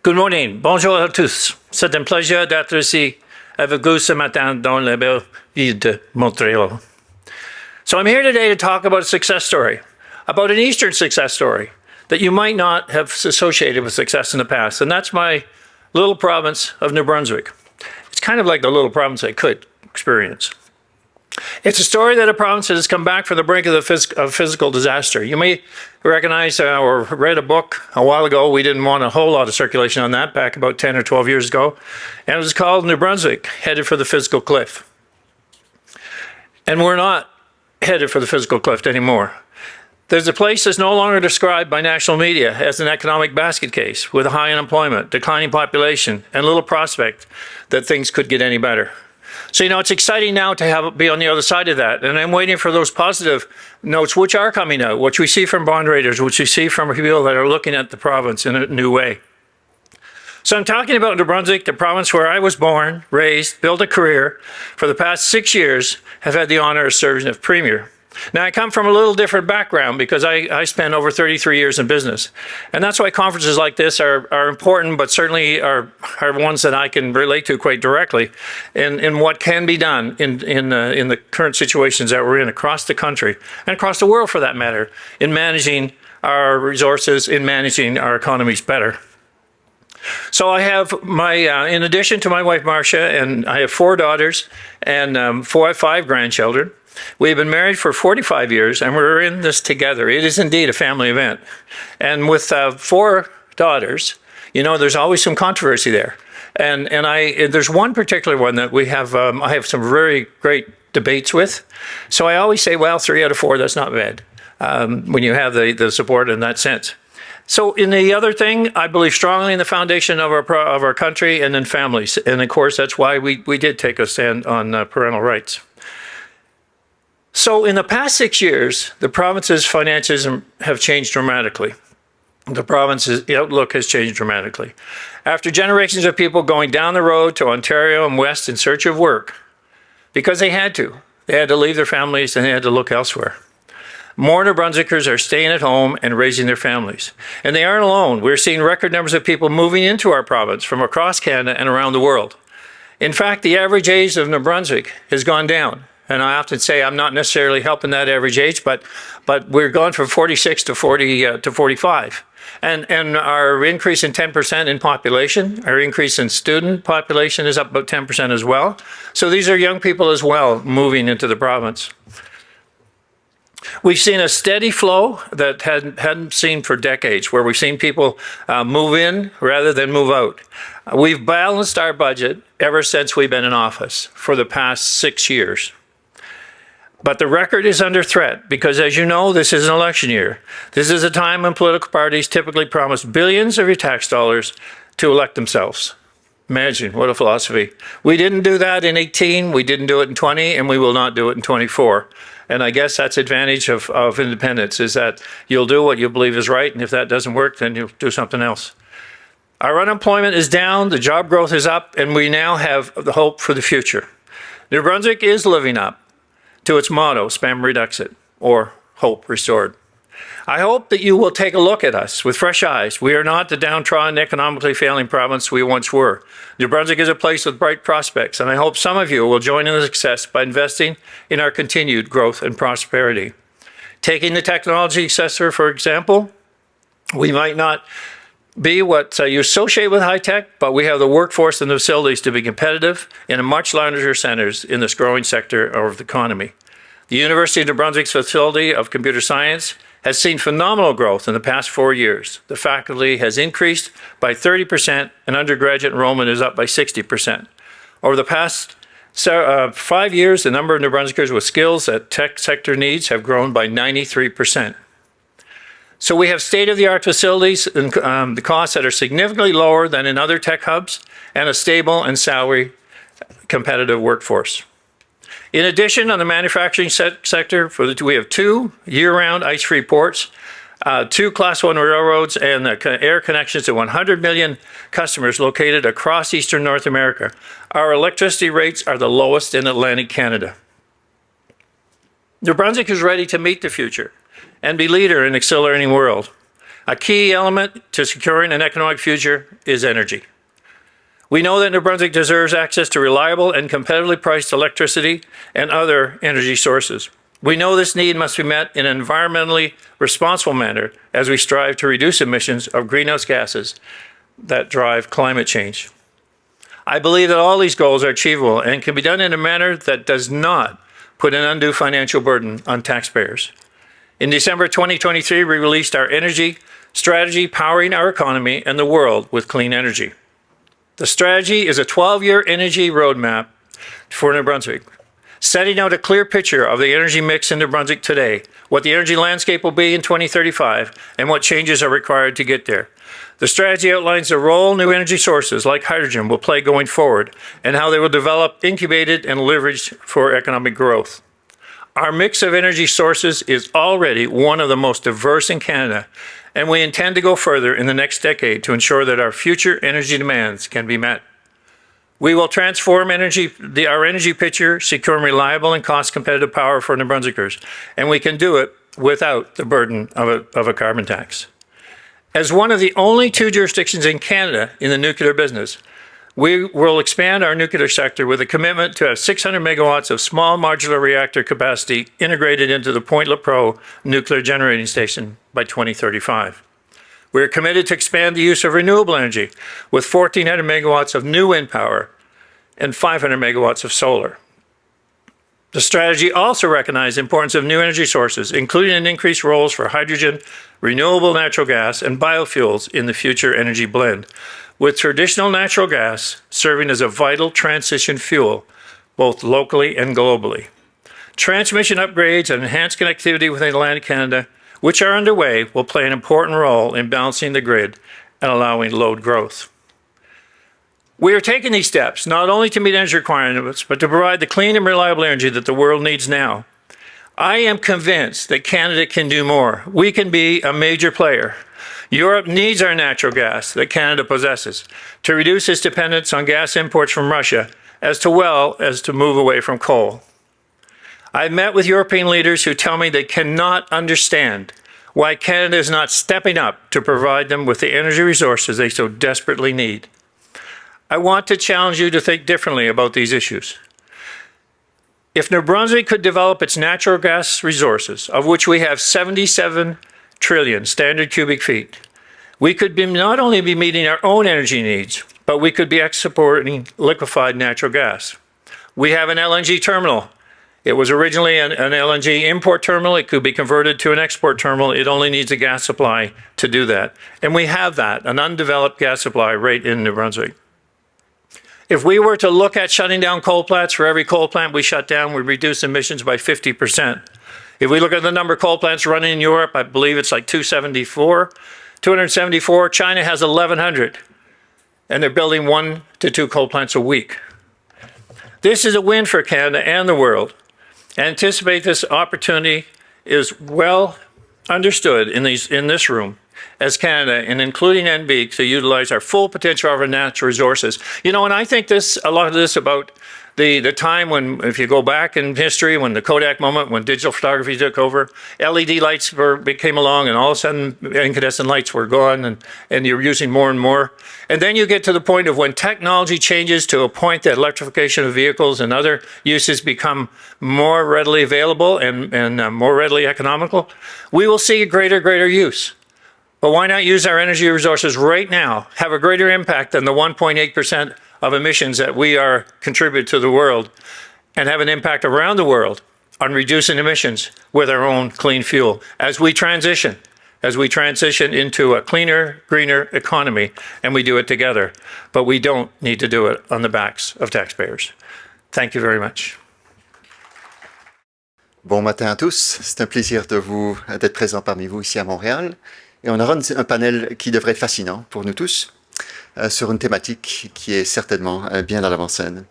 Good morning. Bonjour à tous. C'est un plaisir d'être ici avec vous ce matin dans la belle ville de Montreal. So I'm here today to talk about a success story, about an Eastern success story that you might not have associated with success in the past, and that's my little province of New Brunswick. It's kind of like the little province I could experience. It's a story that a province that has come back from the brink of physical disaster. You may recognize or read a book a while ago. We didn't want a whole lot of circulation on that back about 10 or 12 years ago. And it was called New Brunswick, Headed for the Physical Cliff. And we're not headed for the physical cliff anymore. There's a place that's no longer described by national media as an economic basket case with high unemployment, declining population, and little prospect that things could get any better. So, it's exciting now to be on the other side of that. And I'm waiting for those positive notes, which are coming out, which we see from bond raters, which we see from people that are looking at the province in a new way. So I'm talking about New Brunswick, the province where I was born, raised, built a career. For the past 6 years, have had the honor of serving as Premier. Now, I come from a little different background because I spent over 33 years in business. And that's why conferences like this are important, but certainly are ones that I can relate to quite directly in what can be done in the current situations that we're in across the country and across the world for that matter, in managing our resources, in managing our economies better. So I have in addition to my wife Marcia, and I have 4 daughters and 5 grandchildren. We've been married for 45 years, and we're in this together. It is indeed a family event. And with 4 daughters, there's always some controversy there. And there's one particular one that we have. I have some very great debates with. So I always say, well, 3 out of 4, that's not bad when you have the support in that sense. So in the other thing, I believe strongly in the foundation of our country and in families. And of course, that's why we did take a stand on parental rights. So in the past 6 years, the province's finances have changed dramatically. The province's outlook has changed dramatically. After generations of people going down the road to Ontario and West in search of work, because they had to leave their families and they had to look elsewhere. More New Brunswickers are staying at home and raising their families. And they aren't alone. We're seeing record numbers of people moving into our province from across Canada and around the world. In fact, the average age of New Brunswick has gone down. And I often say I'm not necessarily helping that average age, but we're going from 46 to 45. And our increase in 10% in population, our increase in student population is up about 10% as well. So these are young people as well moving into the province. We've seen a steady flow that hadn't seen for decades, where we've seen people move in rather than move out. We've balanced our budget ever since we've been in office for the past 6 years. But the record is under threat because, as you know, this is an election year. This is a time when political parties typically promise billions of your tax dollars to elect themselves. Imagine, what a philosophy. We didn't do that in 18, we didn't do it in 20, and we will not do it in 24. And I guess that's the advantage of independence, is that you'll do what you believe is right, and if that doesn't work, then you'll do something else. Our unemployment is down, the job growth is up, and we now have the hope for the future. New Brunswick is living up to its motto, Spam Reduxit, or Hope Restored. I hope that you will take a look at us with fresh eyes. We are not the downtrodden, economically failing province we once were. New Brunswick is a place with bright prospects, and I hope some of you will join in the success by investing in our continued growth and prosperity. Taking the technology sector, for example, we might not be what you associate with high tech, but we have the workforce and the facilities to be competitive in a much larger centers in this growing sector of the economy. The University of New Brunswick's facility of computer science has seen phenomenal growth in the past 4 years. The faculty has increased by 30% and undergraduate enrollment is up by 60%. Over the past 5 years, the number of New Brunswickers with skills that tech sector needs have grown by 93%. So we have state-of-the-art facilities and the costs that are significantly lower than in other tech hubs, and a stable and salary competitive workforce. In addition, on the manufacturing sector, we have 2 year-round ice-free ports, 2 Class 1 railroads, and air connections to 100 million customers located across eastern North America. Our electricity rates are the lowest in Atlantic Canada. New Brunswick is ready to meet the future and be leader in an accelerating world. A key element to securing an economic future is energy. We know that New Brunswick deserves access to reliable and competitively priced electricity and other energy sources. We know this need must be met in an environmentally responsible manner as we strive to reduce emissions of greenhouse gases that drive climate change. I believe that all these goals are achievable and can be done in a manner that does not put an undue financial burden on taxpayers. In December 2023, we released our energy strategy powering our economy and the world with clean energy. The strategy is a 12-year energy roadmap for New Brunswick, setting out a clear picture of the energy mix in New Brunswick today, what the energy landscape will be in 2035, and what changes are required to get there. The strategy outlines the role new energy sources like hydrogen will play going forward and how they will develop, incubated, and leveraged for economic growth. Our mix of energy sources is already one of the most diverse in Canada, and we intend to go further in the next decade to ensure that our future energy demands can be met. We will transform our energy picture, securing reliable and cost-competitive power for New Brunswickers, and we can do it without the burden of a carbon tax. As one of the only two jurisdictions in Canada in the nuclear business, we will expand our nuclear sector with a commitment to have 600 megawatts of small modular reactor capacity integrated into the Point Lepreau nuclear generating station by 2035. We are committed to expand the use of renewable energy with 1,400 megawatts of new wind power and 500 megawatts of solar. The strategy also recognized the importance of new energy sources, including an increased roles for hydrogen, renewable natural gas, and biofuels in the future energy blend, with traditional natural gas serving as a vital transition fuel, both locally and globally. Transmission upgrades and enhanced connectivity within Atlantic Canada, which are underway, will play an important role in balancing the grid and allowing load growth. We are taking these steps not only to meet energy requirements, but to provide the clean and reliable energy that the world needs now. I am convinced that Canada can do more. We can be a major player. Europe needs our natural gas that Canada possesses to reduce its dependence on gas imports from Russia, as well as to move away from coal. I've met with European leaders who tell me they cannot understand why Canada is not stepping up to provide them with the energy resources they so desperately need. I want to challenge you to think differently about these issues. If New Brunswick could develop its natural gas resources, of which we have 77 trillion standard cubic feet, we could not only be meeting our own energy needs, but we could be exporting liquefied natural gas. We have an LNG terminal. It was originally an LNG import terminal. It could be converted to an export terminal. It only needs a gas supply to do that. And we have that, an undeveloped gas supply right in New Brunswick. If we were to look at shutting down coal plants, for every coal plant we shut down, we reduce emissions by 50%. If we look at the number of coal plants running in Europe, I believe it's like 274. China has 1,100, and they're building 1 to 2 coal plants a week. This is a win for Canada and the world. I anticipate this opportunity is well understood in this room as Canada, and including NB, to utilize our full potential of our natural resources. You know, and I think a lot of this about the time when, if you go back in history, when the Kodak moment, when digital photography took over, LED lights came along, and all of a sudden incandescent lights were gone, and you're using more and more. And then you get to the point of when technology changes to a point that electrification of vehicles and other uses become more readily available and more readily economical, we will see a greater use. But why not use our energy resources right now, have a greater impact than the 1.8% of emissions that we are contribute to the world, and have an impact around the world on reducing emissions with our own clean fuel as we transition into a cleaner, greener economy, and we do it together. But we don't need to do it on the backs of taxpayers. Thank you very much. Bon matin à tous. C'est un plaisir d'être présent parmi vous ici à Montréal. Et on aura un panel qui devrait être fascinant pour nous tous sur une thématique qui est certainement bien à l'avant-scène.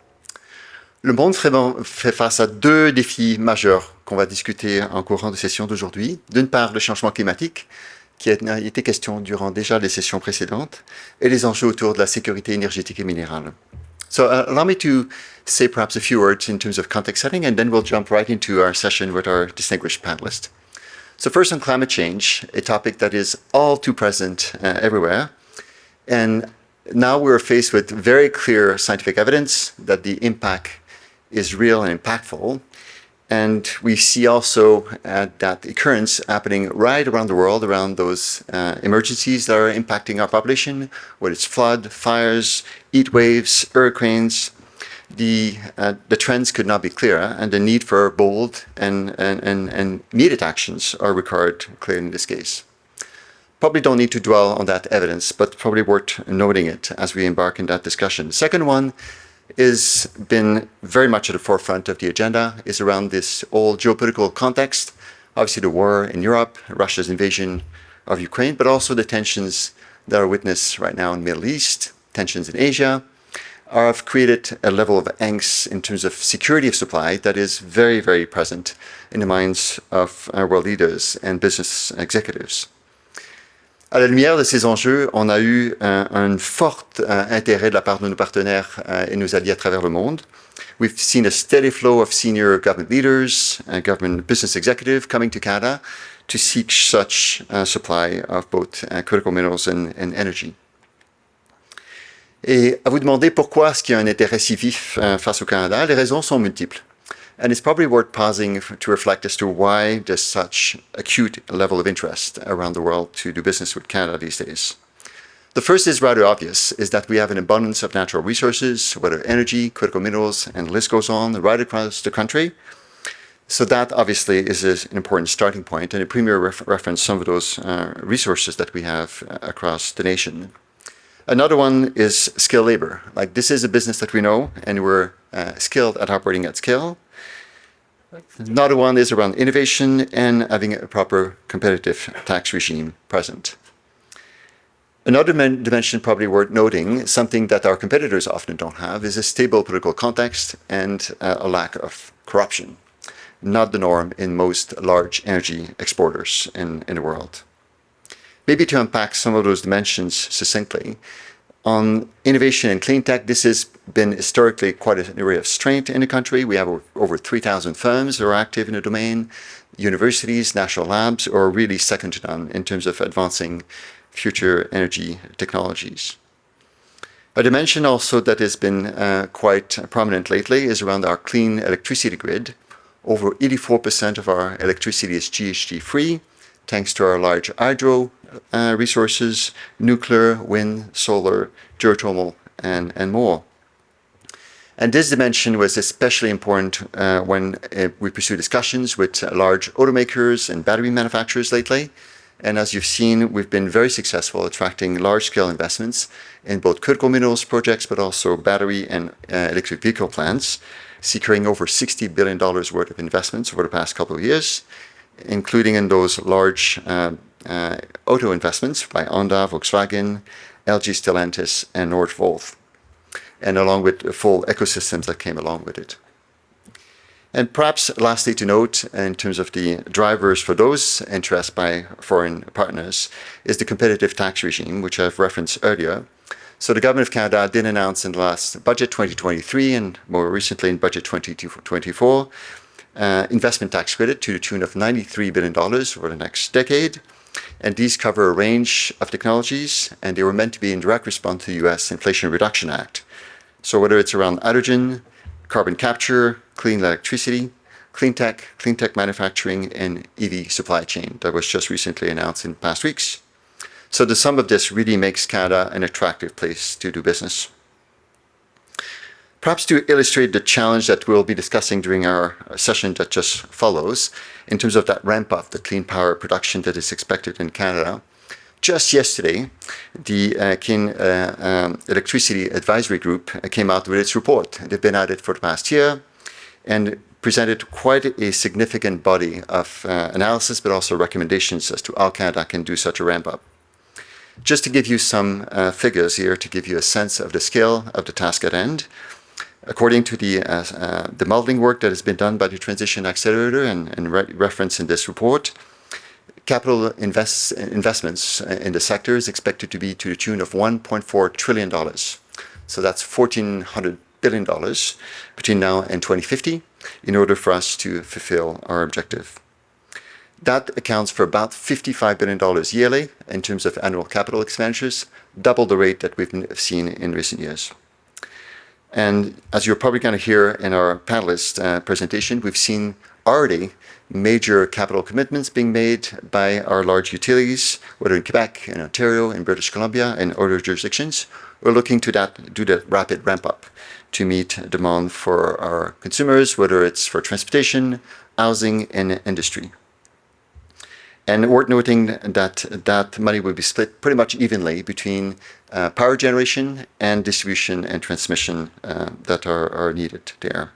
Le monde fait face à 2 défis majeurs qu'on va discuter en courant de session d'aujourd'hui. D'une part, le changement climatique, qui a été question durant déjà les sessions précédentes, et les enjeux autour de la sécurité énergétique et minérale. So allow me to say perhaps a few words in terms of context setting, and then we'll jump right into our session with our distinguished panelists. So first on climate change, a topic that is all too present everywhere. And now we're faced with very clear scientific evidence that the impact is real and impactful. And we see also that occurrence happening right around the world, around those emergencies that are impacting our population, whether it's flood, fires, heat waves, hurricanes. The trends could not be clearer, and the need for bold and immediate actions are required clearly in this case. Probably don't need to dwell on that evidence, but probably worth noting it as we embark in that discussion. The second one has been very much at the forefront of the agenda, is around this whole geopolitical context. Obviously the war in Europe, Russia's invasion of Ukraine, but also the tensions that are witnessed right now in the Middle East, tensions in Asia, have created a level of angst in terms of security of supply that is very, very present in the minds of our world leaders and business executives. À la lumière de ces enjeux, on a eu un fort intérêt de la part de nos partenaires et nos alliés à travers le monde. We've seen a steady flow of senior government leaders and government business executives coming to Canada to seek such supply of both critical minerals and energy. Et à vous demander pourquoi est-ce qu'il y a un intérêt si vif face au Canada, les raisons sont multiples. And it's probably worth pausing to reflect as to why there's such acute level of interest around the world to do business with Canada these days. The first is rather obvious, is that we have an abundance of natural resources, whether energy, critical minerals, and the list goes on, right across the country. So that obviously is an important starting point, and a premier reference some of those resources that we have across the nation. Another one is skilled labor. Like, this is a business that we know, and we're skilled at operating at scale. Another one is around innovation and having a proper competitive tax regime present. Another dimension probably worth noting, something that our competitors often don't have, is a stable political context and a lack of corruption. Not the norm in most large energy exporters in the world. Maybe to unpack some of those dimensions succinctly, on innovation and clean tech, this has been historically quite an area of strength in the country. We have over 3,000 firms that are active in the domain, universities, national labs, are really second to none in terms of advancing future energy technologies. A dimension also that has been quite prominent lately is around our clean electricity grid. Over 84% of our electricity is GHG-free, thanks to our large hydro resources, nuclear, wind, solar, geothermal, and more. And this dimension was especially important when we pursue discussions with large automakers and battery manufacturers lately. And as you've seen, we've been very successful attracting large-scale investments in both critical minerals projects, but also battery and electric vehicle plants, securing over $60 billion worth of investments over the past couple of years, including in those large auto investments by Honda, Volkswagen, LG Stellantis, and Northvolt, and along with the full ecosystems that came along with it. And perhaps lastly to note, in terms of the drivers for those interests by foreign partners, is the competitive tax regime, which I've referenced earlier. So the Government of Canada did announce in the last budget 2023 and more recently in budget 2024, investment tax credit to the tune of $93 billion over the next decade. And these cover a range of technologies, and they were meant to be in direct response to the US Inflation Reduction Act. So whether it's around hydrogen, carbon capture, clean electricity, clean tech manufacturing, and EV supply chain that was just recently announced in the past weeks. So the sum of this really makes Canada an attractive place to do business. Perhaps to illustrate the challenge that we'll be discussing during our session that just follows, in terms of that ramp up, the clean power production that is expected in Canada, just yesterday, the Canadian Electricity Advisory Group came out with its report. They've been at it for the past year and presented quite a significant body of analysis, but also recommendations as to how Canada can do such a ramp up. Just to give you some figures here, to give you a sense of the scale of the task at hand, according to the modeling work that has been done by the Transition Accelerator and referenced in this report, capital investments in the sector is expected to be to the tune of $1.4 trillion. So that's $1,400 billion between now and 2050 in order for us to fulfill our objective. That accounts for about $55 billion yearly in terms of annual capital expenditures, double the rate that we've seen in recent years. And as you're probably going to hear in our panelist presentation, we've seen already major capital commitments being made by our large utilities, whether in Quebec, in Ontario, in British Columbia, and other jurisdictions. We're looking to do the rapid ramp up to meet demand for our consumers, whether it's for transportation, housing, and industry. And worth noting that that money will be split pretty much evenly between power generation and distribution and transmission that are needed there.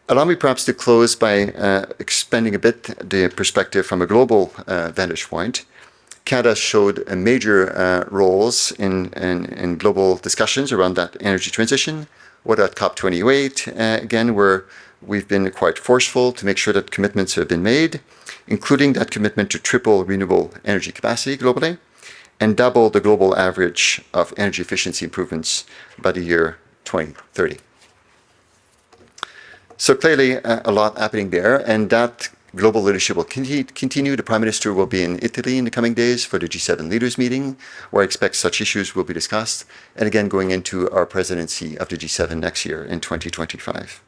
Allow me perhaps to close by expanding a bit the perspective from a global vantage point. Canada showed a major roles in global discussions around that energy transition, whether at COP28, again, where we've been quite forceful to make sure that commitments have been made, including that commitment to triple renewable energy capacity globally and double the global average of energy efficiency improvements by the year 2030. So clearly a lot happening there, and that global leadership will continue. The Prime Minister will be in Italy in the coming days for the G7 leaders meeting, where I expect such issues will be discussed, and again going into our presidency of the G7 next year in 2025.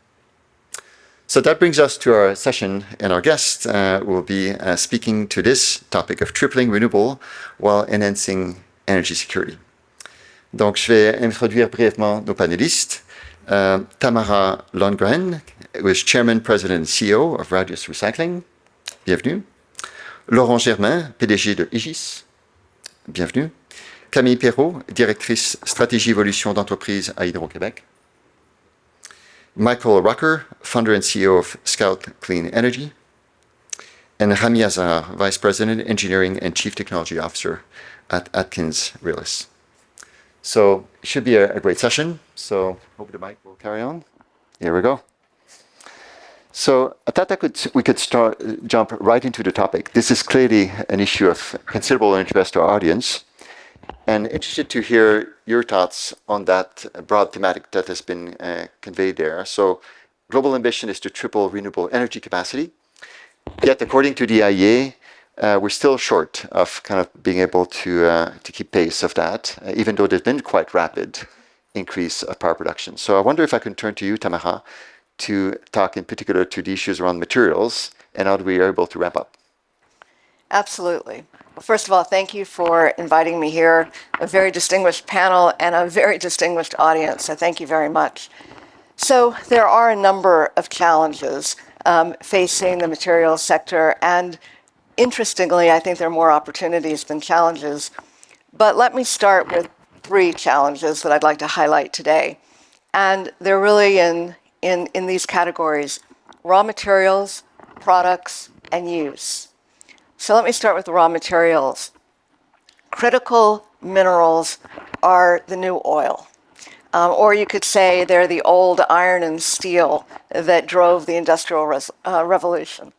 So that brings us to our session, and our guest will be speaking to this topic of tripling renewable while enhancing energy security. Donc, je vais introduire brièvement nos panélistes. Tamara Lundgren, who is Chairman, President, and CEO of Radius Recycling. Bienvenue. Laurent Germain, PDG de Egis. Bienvenue. Camille Perreault, Directrice Stratégie Évolution d'entreprise à Hydro-Québec. Michael Rucker, founder and CEO of Scout Clean Energy, and Ramy Azar, Vice President, Engineering and Chief Technology Officer at AtkinsRéalis. So it should be a great session. So hope the mic will carry on. Here we go. So I thought we could jump right into the topic. This is clearly an issue of considerable interest to our audience, and interested to hear your thoughts on that broad thematic that has been conveyed there. So global ambition is to triple renewable energy capacity. Yet, according to the IEA, we're still short of kind of being able to keep pace of that, even though there's been quite rapid increase of power production. So I wonder if I can turn to you, Tamara, to talk in particular to the issues around materials and how we are able to ramp up. Absolutely. Well, first of all, thank you for inviting me here, a very distinguished panel and a very distinguished audience, so thank you very much. So there are a number of challenges facing the materials sector, and interestingly, I think there are more opportunities than challenges. But let me start with 3 challenges that I'd like to highlight today. And they're really in these categories: raw materials, products, and use. So let me start with the raw materials. Critical minerals are the new oil. Or you could say they're the old iron and steel that drove the Industrial Revolution.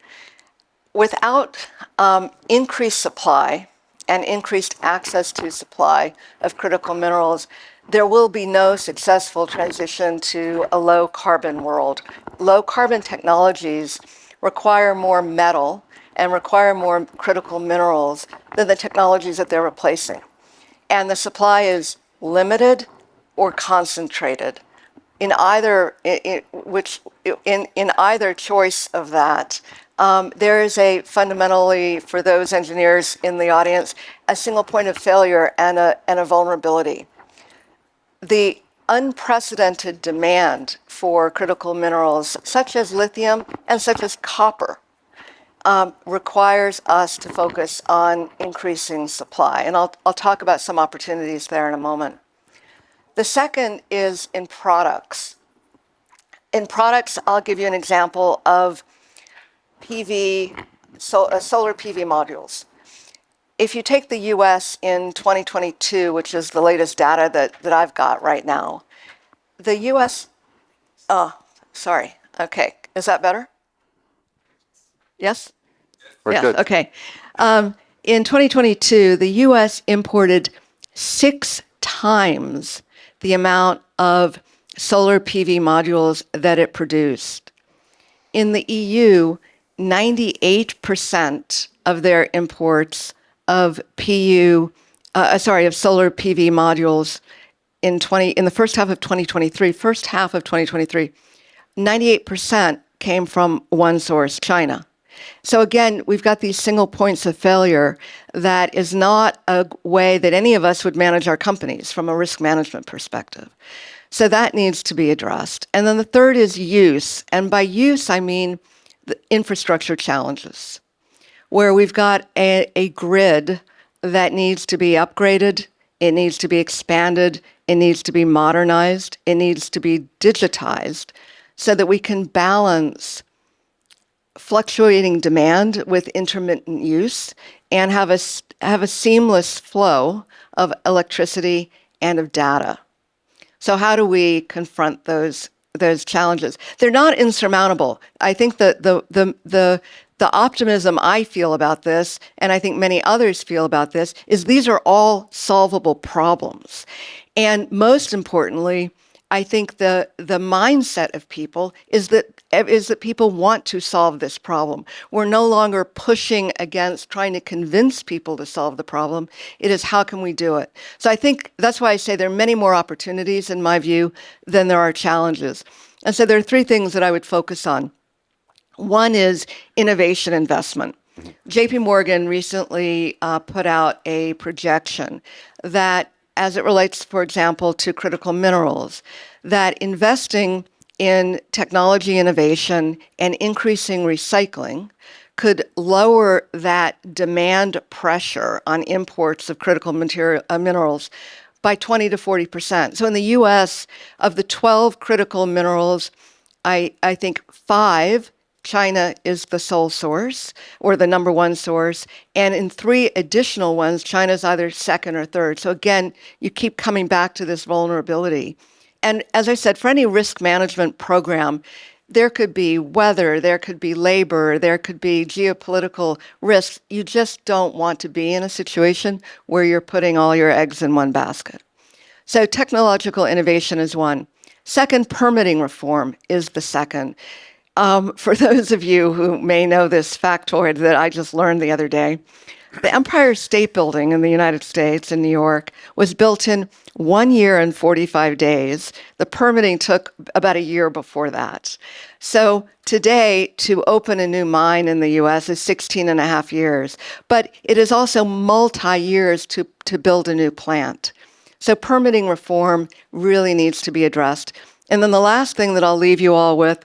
Without increased supply and increased access to supply of critical minerals, there will be no successful transition to a low-carbon world. Low-carbon technologies require more metal and require more critical minerals than the technologies that they're replacing. And the supply is limited or concentrated. In either choice of that, there is fundamentally, for those engineers in the audience, a single point of failure and a vulnerability. The unprecedented demand for critical minerals, such as lithium and such as copper, requires us to focus on increasing supply. And I'll talk about some opportunities there in a moment. The second is in products. In products, I'll give you an example of solar PV modules. If you take the US in 2022, which is the latest data that I've got right now, the US, sorry, okay, is that better? Yes? We're good. Okay. In 2022, the US imported 6 times the amount of solar PV modules that it produced. In the EU, 98% of their imports of of solar PV modules in the first half of 2023, 98% came from one source, China. So again, we've got these single points of failure that is not a way that any of us would manage our companies from a risk management perspective. So that needs to be addressed. And then the third is use. And by use, I mean the infrastructure challenges, where we've got a grid that needs to be upgraded, it needs to be expanded, it needs to be modernized, it needs to be digitized so that we can balance fluctuating demand with intermittent use and have a seamless flow of electricity and of data. So how do we confront those challenges? They're not insurmountable. I think that the optimism I feel about this, and I think many others feel about this, is these are all solvable problems. And most importantly, I think the mindset of people is that people want to solve this problem. We're no longer pushing against trying to convince people to solve the problem. It is how can we do it? So I think that's why I say there are many more opportunities, in my view, than there are challenges. And so there are three things that I would focus on. One is innovation investment. JP Morgan recently put out a projection that, as it relates, for example, to critical minerals, that investing in technology innovation and increasing recycling could lower that demand pressure on imports of critical minerals by 20 to 40%. So in the US, of the 12 critical minerals, I think 5, China is the sole source or the number one source. And in 3 additional ones, China's either second or third. So again, you keep coming back to this vulnerability. And as I said, for any risk management program, there could be weather, there could be labor, there could be geopolitical risks. You just don't want to be in a situation where you're putting all your eggs in one basket. So technological innovation is one. Second, permitting reform is the second. For those of you who may know this factoid that I just learned the other day, the Empire State Building in the United States in New York was built in 1 year and 45 days. The permitting took about a year before that. So today, to open a new mine in the US is 16 and a half years, but it is also multi-years to build a new plant. So permitting reform really needs to be addressed. And then the last thing that I'll leave you all with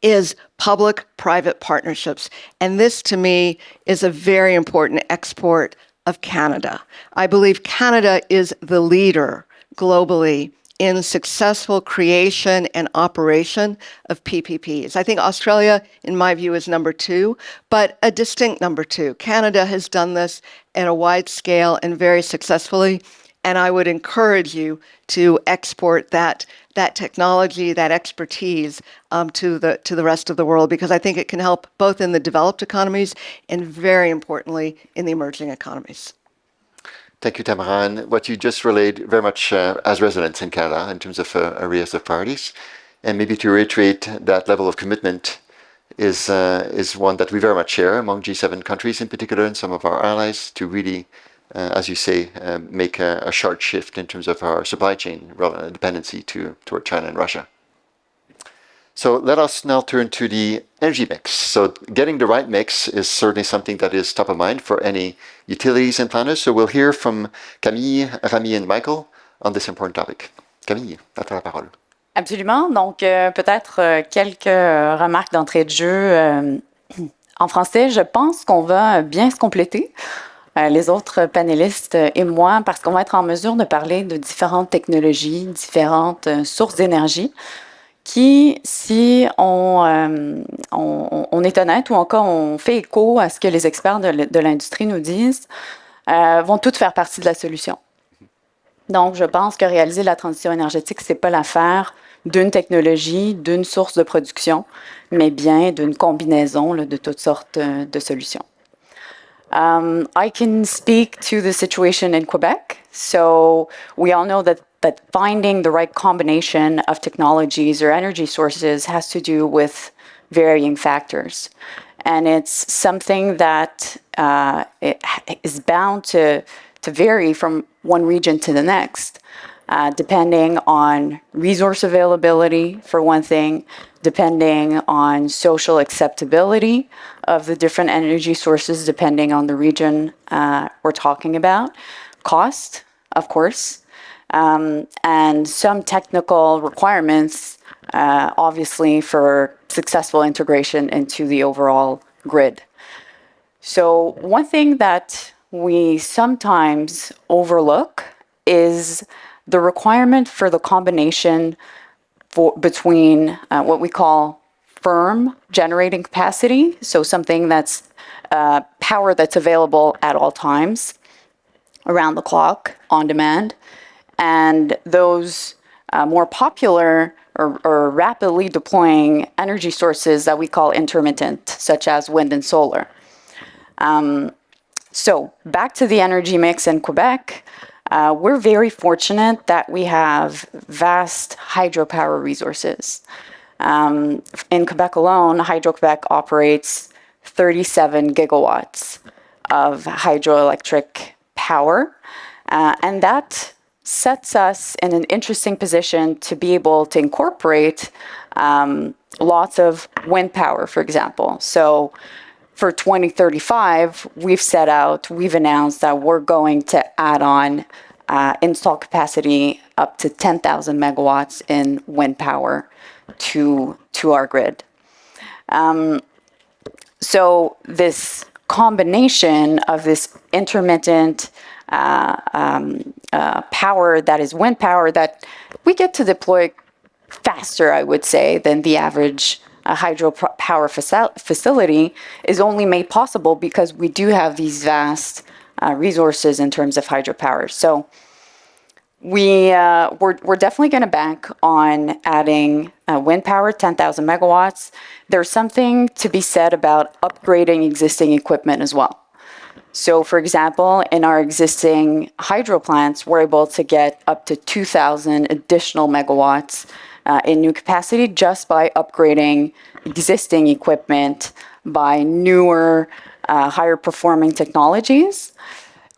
is public-private partnerships. And this, to me, is a very important export of Canada. I believe Canada is the leader globally in successful creation and operation of PPPs. I think Australia, in my view, is number 2, but a distinct number 2. Canada has done this at a wide scale and very successfully, and I would encourage you to export that technology, that expertise to the rest of the world, because I think it can help both in the developed economies and, very importantly, in the emerging economies. Thank you, Tamara. And what you just relayed very much as residents in Canada in terms of areas of priorities. And maybe to reiterate, that level of commitment is one that we very much share among G7 countries in particular and some of our allies to really, as you say, make a sharp shift in terms of our supply chain dependency toward China and Russia. So let us now turn to the energy mix. So getting the right mix is certainly something that is top of mind for any utilities and planners. So we'll hear from Camille, Ramy and Michael on this important topic. Camille, à toi la parole. Absolument. Donc, peut-être quelques remarques d'entrée de jeu en français. Je pense qu'on va bien se compléter, les autres panélistes et moi, parce qu'on va être en mesure de parler de différentes technologies, différentes sources d'énergie qui, si on est honnête ou encore on fait écho à ce que les experts de l'industrie nous disent, vont toutes faire partie de la solution. Donc, je pense que réaliser la transition énergétique, c'est pas l'affaire d'une technologie, d'une source de production, mais bien d'une combinaison de toutes sortes de solutions. I can speak to the situation in Quebec. So we all know that finding the right combination of technologies or energy sources has to do with varying factors. And it's something that it is bound to vary from one region to the next, depending on resource availability, for one thing, depending on social acceptability of the different energy sources, depending on the region we're talking about, cost, of course, and some technical requirements, obviously, for successful integration into the overall grid. So one thing that we sometimes overlook is the requirement for the combination between what we call firm generating capacity, so something that's power that's available at all times, around the clock, on demand, and those more popular or rapidly deploying energy sources that we call intermittent, such as wind and solar. So back to the energy mix in Quebec, we're very fortunate that we have vast hydropower resources. In Quebec alone, Hydro-Québec operates 37 gigawatts of hydroelectric power, and that sets us in an interesting position to be able to incorporate lots of wind power, for example. So for 2035, we've announced that we're going to add on install capacity up to 10,000 megawatts in wind power to our grid. So this combination of this intermittent power that is wind power that we get to deploy faster, I would say, than the average hydropower facility is only made possible because we do have these vast resources in terms of hydropower. So we're definitely going to bank on adding wind power, 10,000 megawatts. There's something to be said about upgrading existing equipment as well. So, for example, in our existing hydro plants, we're able to get up to 2,000 additional megawatts in new capacity just by upgrading existing equipment by newer, higher performing technologies.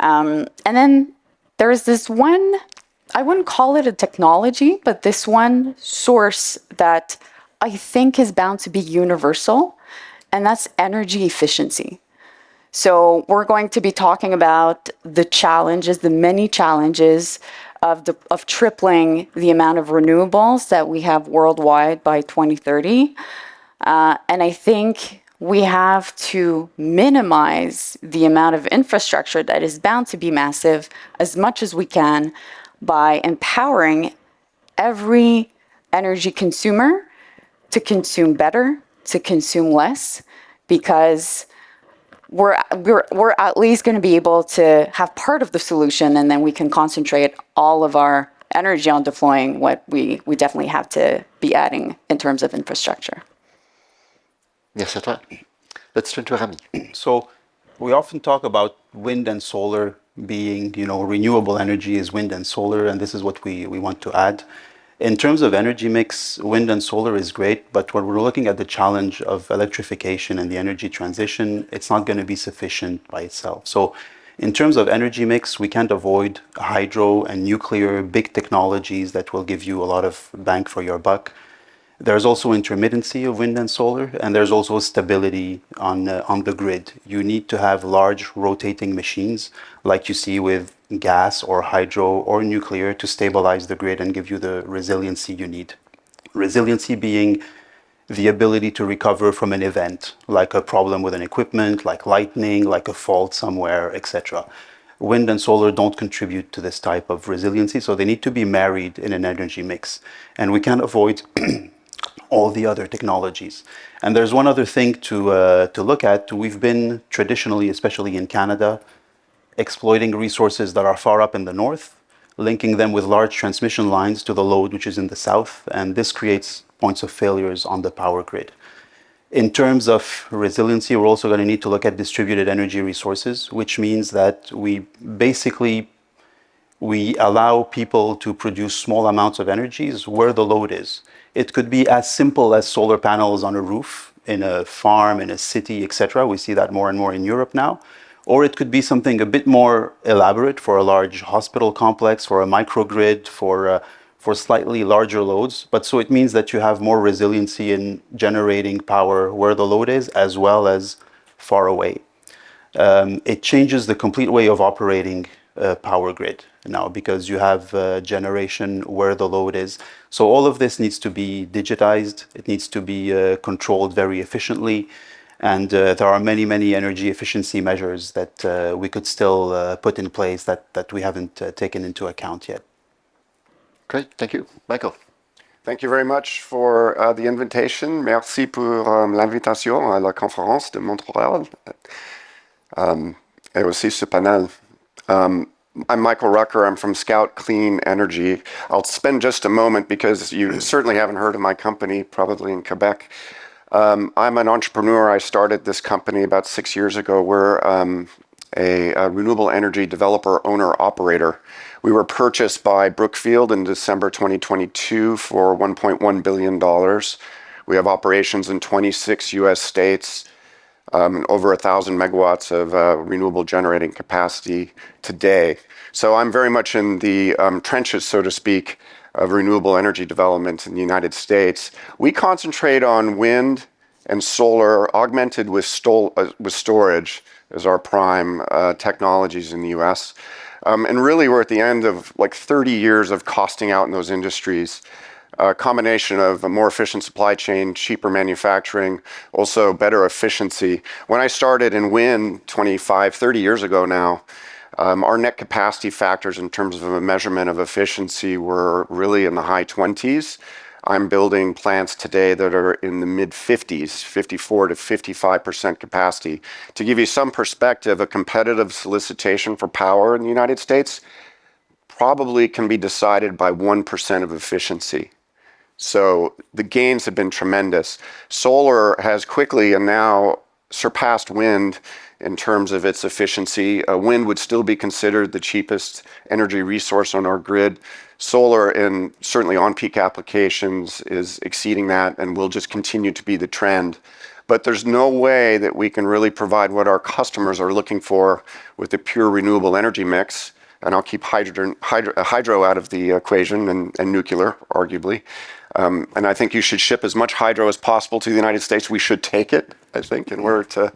And then there's this one, I wouldn't call it a technology, but this one source that I think is bound to be universal, and that's energy efficiency. So we're going to be talking about the challenges, the many challenges of tripling the amount of renewables that we have worldwide by 2030. And I think we have to minimize the amount of infrastructure that is bound to be massive as much as we can by empowering every energy consumer to consume better, to consume less, because we're at least going to be able to have part of the solution, and then we can concentrate all of our energy on deploying what we definitely have to be adding in terms of infrastructure. Merci à toi. Let's turn to Ramy. So we often talk about wind and solar being, renewable energy is wind and solar, and this is what we want to add. In terms of energy mix, wind and solar is great, but when we're looking at the challenge of electrification and the energy transition, it's not going to be sufficient by itself. So in terms of energy mix, we can't avoid hydro and nuclear, big technologies that will give you a lot of bang for your buck. There's also intermittency of wind and solar, and there's also stability on the grid. You need to have large rotating machines like you see with gas or hydro or nuclear to stabilize the grid and give you the resiliency you need. Resiliency being the ability to recover from an event, like a problem with an equipment, like lightning, like a fault somewhere, etc. Wind and solar don't contribute to this type of resiliency, so they need to be married in an energy mix. And we can't avoid all the other technologies. And there's one other thing to look at. We've been traditionally, especially in Canada, exploiting resources that are far up in the north, linking them with large transmission lines to the load, which is in the south, and this creates points of failures on the power grid. In terms of resiliency, we're also going to need to look at distributed energy resources, which means that we allow people to produce small amounts of energies where the load is. It could be as simple as solar panels on a roof in a farm, in a city, etc. We see that more and more in Europe now. Or it could be something a bit more elaborate for a large hospital complex, for a microgrid, for slightly larger loads. But so it means that you have more resiliency in generating power where the load is, as well as far away. It changes the complete way of operating a power grid now, because you have generation where the load is. So all of this needs to be digitized. It needs to be controlled very efficiently. And there are many, many energy efficiency measures that we could still put in place that we haven't taken into account yet. Great, thank you. Michael. Thank you very much for the invitation. Merci pour l'invitation à la conférence de Montréal. Et aussi ce panel. I'm Michael Rucker. I'm from Scout Clean Energy. I'll spend just a moment because you certainly haven't heard of my company, probably in Quebec. I'm an entrepreneur. I started this company about 6 years ago. We're a renewable energy developer, owner, operator. We were purchased by Brookfield in December 2022 for $1.1 billion. We have operations in 26 US states, over 1,000 megawatts of renewable generating capacity today. So I'm very much in the trenches, so to speak, of renewable energy development in the United States. We concentrate on wind and solar augmented with storage as our prime technologies in the US. And really we're at the end of like 30 years of costing out in those industries. A combination of a more efficient supply chain, cheaper manufacturing, also better efficiency. When I started in wind 25, 30 years ago now, our net capacity factors in terms of a measurement of efficiency were really in the high 20s. I'm building plants today that are in the mid 50s, 54 to 55% capacity. To give you some perspective, a competitive solicitation for power in the United States probably can be decided by 1% of efficiency. So the gains have been tremendous. Solar has quickly and now surpassed wind in terms of its efficiency. Wind would still be considered the cheapest energy resource on our grid. Solar, in certainly on-peak applications, is exceeding that and will just continue to be the trend. But there's no way that we can really provide what our customers are looking for with a pure renewable energy mix. And I'll keep hydro out of the equation and nuclear, arguably. And I think you should ship as much hydro as possible to the United States. We should take it, I think, in order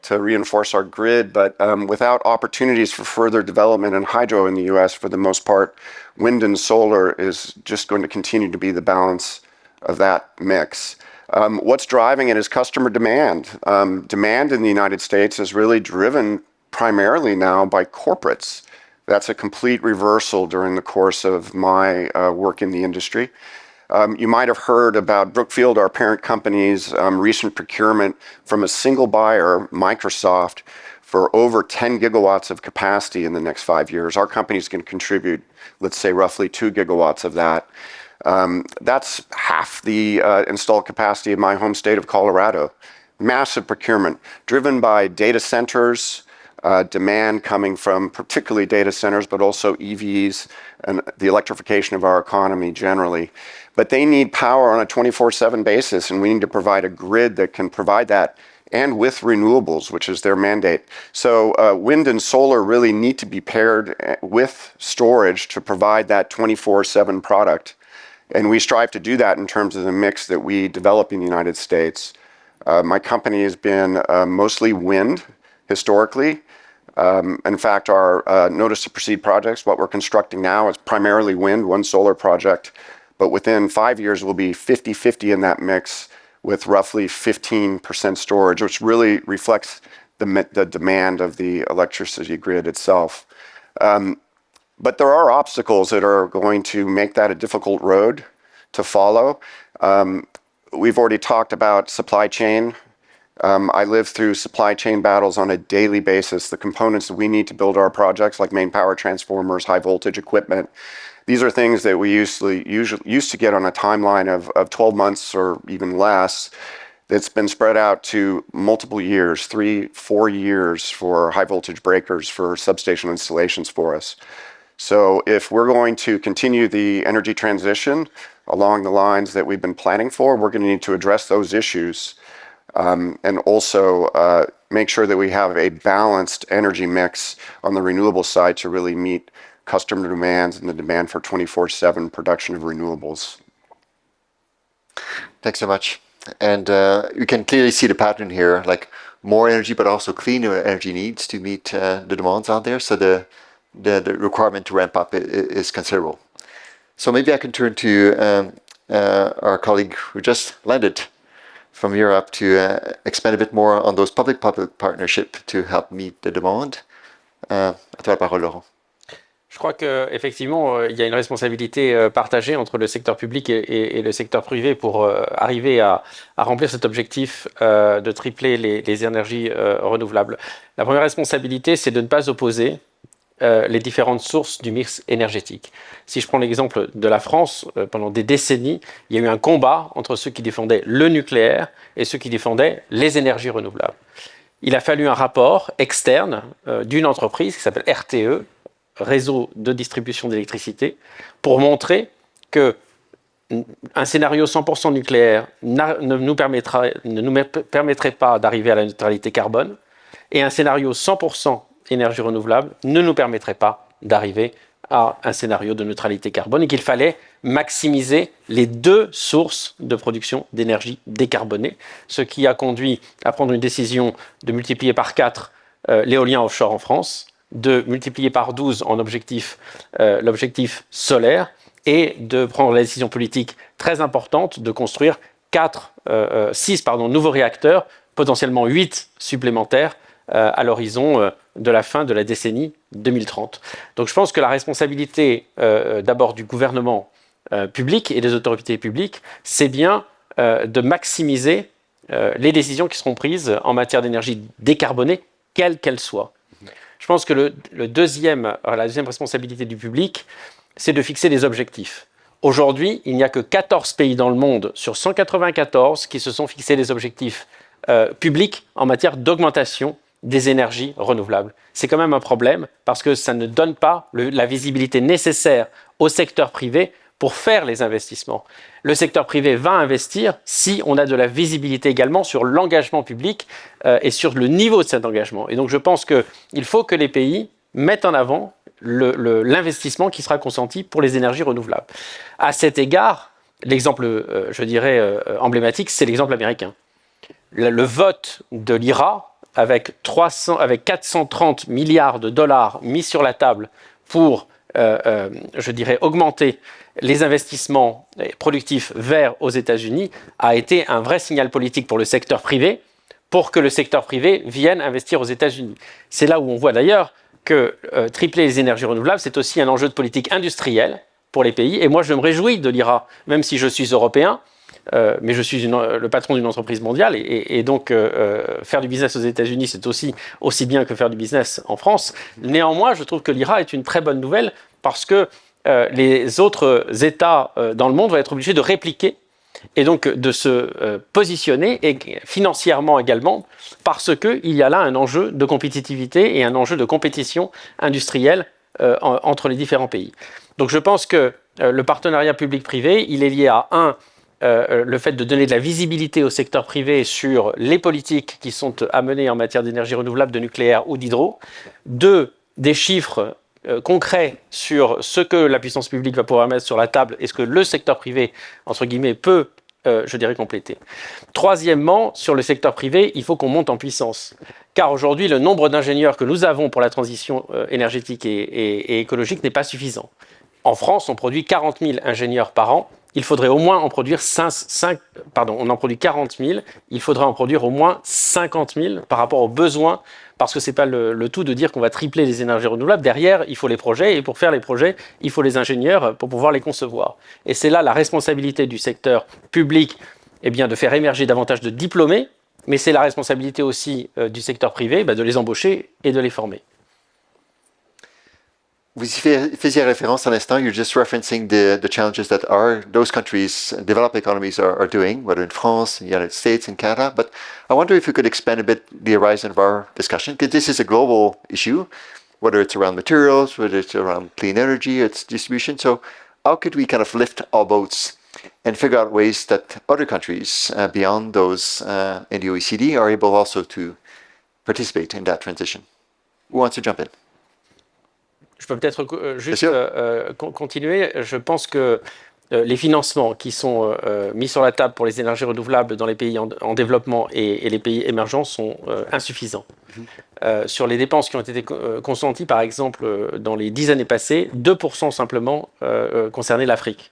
to reinforce our grid. But without opportunities for further development in hydro in the US, for the most part, wind and solar is just going to continue to be the balance of that mix. What's driving it is customer demand. Demand in the United States is really driven primarily now by corporates. That's a complete reversal during the course of my work in the industry. You might have heard about Brookfield, our parent company's recent procurement from a single buyer, Microsoft, for over 10 gigawatts of capacity in the next 5 years. Our company's going to contribute, let's say, roughly 2 gigawatts of that. That's half the installed capacity of my home state of Colorado. Massive procurement, driven by data centers, demand coming from particularly data centers, but also EVs and the electrification of our economy generally. But they need power on a 24/7 basis, and we need to provide a grid that can provide that, and with renewables, which is their mandate. So wind and solar really need to be paired with storage to provide that 24/7 product. And we strive to do that in terms of the mix that we develop in the United States. My company has been mostly wind historically. In fact, our notice to proceed projects, what we're constructing now is primarily wind, one solar project. But within 5 years, we'll be 50-50 in that mix with roughly 15% storage, which really reflects the demand of the electricity grid itself. But there are obstacles that are going to make that a difficult road to follow. We've already talked about supply chain. I live through supply chain battles on a daily basis. The components that we need to build our projects, like main power transformers, high voltage equipment, these are things that we used to get on a timeline of 12 months or even less. That's been spread out to multiple years, 3-4 years for high voltage breakers, for substation installations for us. So if we're going to continue the energy transition along the lines that we've been planning for, we're going to need to address those issues. and also make sure that we have a balanced energy mix on the renewable side to really meet customer demands and the demand for 24/7 production of renewables. Thanks so much. And you can clearly see the pattern here, like more energy, but also cleaner energy needs to meet the demands out there. So the requirement to ramp up is considerable. So maybe I can turn to our colleague who just landed from Europe to expand a bit more on those public-public partnerships to help meet the demand. À toi la parole, Laurent. Je crois qu'effectivement, il y a une responsabilité partagée entre le secteur public et le secteur privé pour arriver à remplir cet objectif de tripler les énergies renouvelables. La première responsabilité, c'est de ne pas opposer les différentes sources du mix énergétique. Si je prends l'exemple de la France, pendant des décennies, il y a eu un combat entre ceux qui défendaient le nucléaire et ceux qui défendaient les énergies renouvelables. Il a fallu un rapport externe d'une entreprise qui s'appelle RTE, Réseau de distribution d'électricité, pour montrer que un scénario 100% nucléaire ne nous permettrait pas d'arriver à la neutralité carbone, et un scénario 100% énergie renouvelable ne nous permettrait pas d'arriver à un scénario de neutralité carbone, et qu'il fallait maximiser les deux sources de production d'énergie décarbonée, ce qui a conduit à prendre une décision de multiplier par 4 l'éolien offshore en France, de multiplier par 12 en l'objectif solaire, et de prendre la décision politique très importante de construire 6 nouveaux réacteurs, potentiellement 8 supplémentaires à l'horizon de la fin de la décennie 2030. Donc je pense que la responsabilité d'abord du gouvernement public et des autorités publiques, c'est bien de maximiser les décisions qui seront prises en matière d'énergie décarbonée, quelle qu'elle soit. Je pense que la deuxième responsabilité du public, c'est de fixer des objectifs. Aujourd'hui, il n'y a que 14 pays dans le monde sur 194 qui se sont fixés des objectifs publics en matière d'augmentation des énergies renouvelables. C'est quand même un problème parce que ça ne donne pas la visibilité nécessaire au secteur privé pour faire les investissements. Le secteur privé va investir si on a de la visibilité également sur l'engagement public et sur le niveau de cet engagement. Et donc je pense qu'il faut que les pays mettent en avant l'investissement qui sera consenti pour les énergies renouvelables. À cet égard, l'exemple, je dirais, emblématique, c'est l'exemple américain. Le vote de l'IRA, avec 430 milliards de dollars mis sur la table pour, je dirais, augmenter les investissements productifs verts aux États-Unis, a été un vrai signal politique pour le secteur privé, pour que le secteur privé vienne investir aux États-Unis. C'est là où on voit d'ailleurs que tripler les énergies renouvelables, c'est aussi un enjeu de politique industrielle pour les pays. Et moi, je me réjouis de l'IRA, même si je suis européen, mais je suis le patron d'une entreprise mondiale, et donc faire du business aux États-Unis, c'est aussi bien que faire du business en France. Néanmoins, je trouve que l'IRA est une très bonne nouvelle parce que les autres États dans le monde vont être obligés de répliquer et donc de se positionner, et financièrement également, parce qu'il y a là un enjeu de compétitivité et un enjeu de compétition industrielle entre les différents pays. Donc je pense que le partenariat public-privé, il est lié à le fait de donner de la visibilité au secteur privé sur les politiques qui sont amenées en matière d'énergie renouvelable, de nucléaire ou d'hydro. 2, des chiffres concrets sur ce que la puissance publique va pouvoir mettre sur la table et ce que le secteur privé, entre guillemets, peut, je dirais, compléter. Troisièmement, sur le secteur privé, il faut qu'on monte en puissance. Car aujourd'hui, le nombre d'ingénieurs que nous avons pour la transition énergétique et écologique n'est pas suffisant. En France, on produit 40 000 ingénieurs par an. Il faudrait au moins en produire on en produit 40 000, il faudrait en produire au moins 50 000 par rapport aux besoins, parce que ce n'est pas le tout de dire qu'on va tripler les énergies renouvelables. Derrière, il faut les projets, et pour faire les projets, il faut les ingénieurs pour pouvoir les concevoir. Et c'est là la responsabilité du secteur public, de faire émerger davantage de diplômés, mais c'est la responsabilité aussi du secteur privé de les embaucher et de les former. Vous y faisiez référence à l'instant, you're just referencing the challenges that those countries, developed economies are doing, whether in France, in the United States, in Canada. But I wonder if you could expand a bit the horizon of our discussion, because this is a global issue, whether it's around materials, whether it's around clean energy, its distribution. So how could we kind of lift all boats and figure out ways that other countries beyond those in the OECD are able also to participate in that transition. Who wants to jump in? Je peux peut-être juste sûr. continuer. Je pense que les financements qui sont mis sur la table pour les énergies renouvelables dans les pays en développement et les pays émergents sont insuffisants. Sur les dépenses qui ont été consenties, par exemple, dans les 10 années passées, 2% simplement concernaient l'Afrique.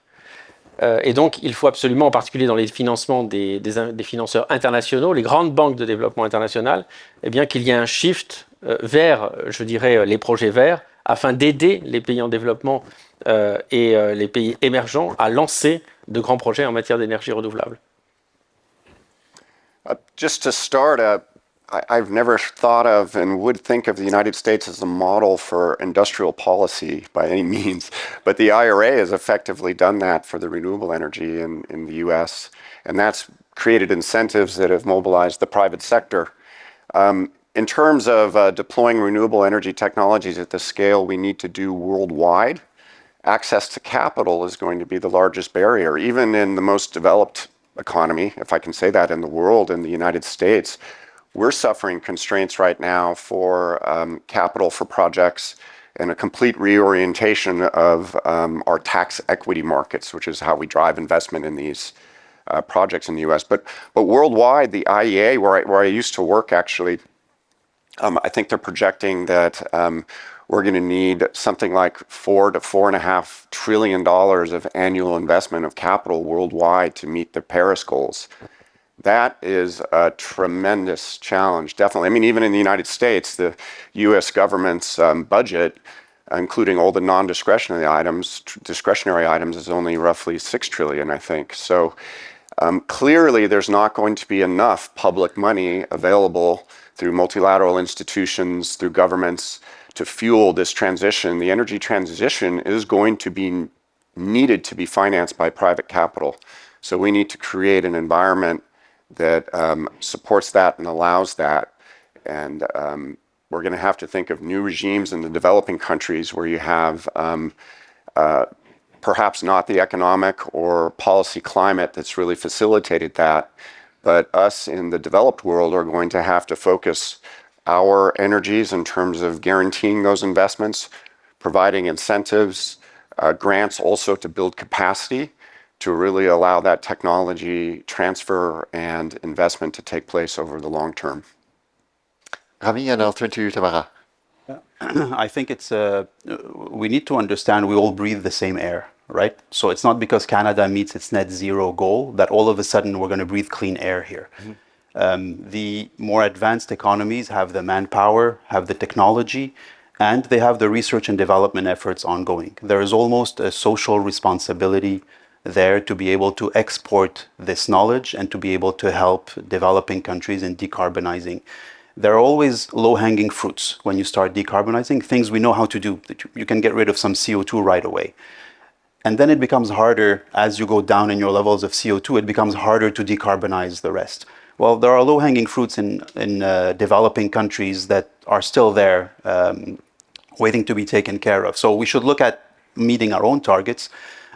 Et donc, il faut absolument, en particulier dans les financements des financeurs internationaux, les grandes banques de développement international, eh bien, qu'il y ait un shift vers, je dirais, les projets verts, afin d'aider les pays en développement et les pays émergents à lancer de grands projets en matière d'énergie renouvelable. Just to start, I've never thought of and would think of the United States as a model for industrial policy by any means, but the IRA has effectively done that for the renewable energy in the US, and that's created incentives that have mobilized the private sector. In terms of deploying renewable energy technologies at the scale we need to do worldwide, access to capital is going to be the largest barrier. Even in the most developed economy, if I can say that, in the world, in the United States, we're suffering constraints right now for capital for projects and a complete reorientation of our tax equity markets, which is how we drive investment in these projects in the US. But worldwide, the IEA, where I used to work actually, I think they're projecting that we're going to need something like $4 to $4.5 trillion of annual investment of capital worldwide to meet the Paris goals. That is a tremendous challenge, definitely. I mean, even in the United States, the U.S. government's budget, including all the non-discretionary items, is only roughly $6 trillion, I think. So clearly, there's not going to be enough public money available through multilateral institutions, through governments, to fuel this transition. The energy transition is going to be needed to be financed by private capital. So we need to create an environment that supports that and allows that. And we're going to have to think of new regimes in the developing countries where you have perhaps not the economic or policy climate that's really facilitated that. But us in the developed world are going to have to focus our energies in terms of guaranteeing those investments, providing incentives, grants also to build capacity to really allow that technology transfer and investment to take place over the long term. Ramy, and I'll turn to you, Tamara. I think it's we need to understand we all breathe the same air, right? So it's not because Canada meets its net zero goal that all of a sudden we're going to breathe clean air here. The more advanced economies have the manpower, have the technology, and they have the research and development efforts ongoing. There is almost a social responsibility there to be able to export this knowledge and to be able to help developing countries in decarbonizing. There are always low-hanging fruits when you start decarbonizing, things we know how to do. You can get rid of some CO2 right away. And then it becomes harder, as you go down in your levels of CO2, it becomes harder to decarbonize the rest. Well, there are low-hanging fruits in developing countries that are still there, waiting to be taken care of. So we should look at meeting our own targets,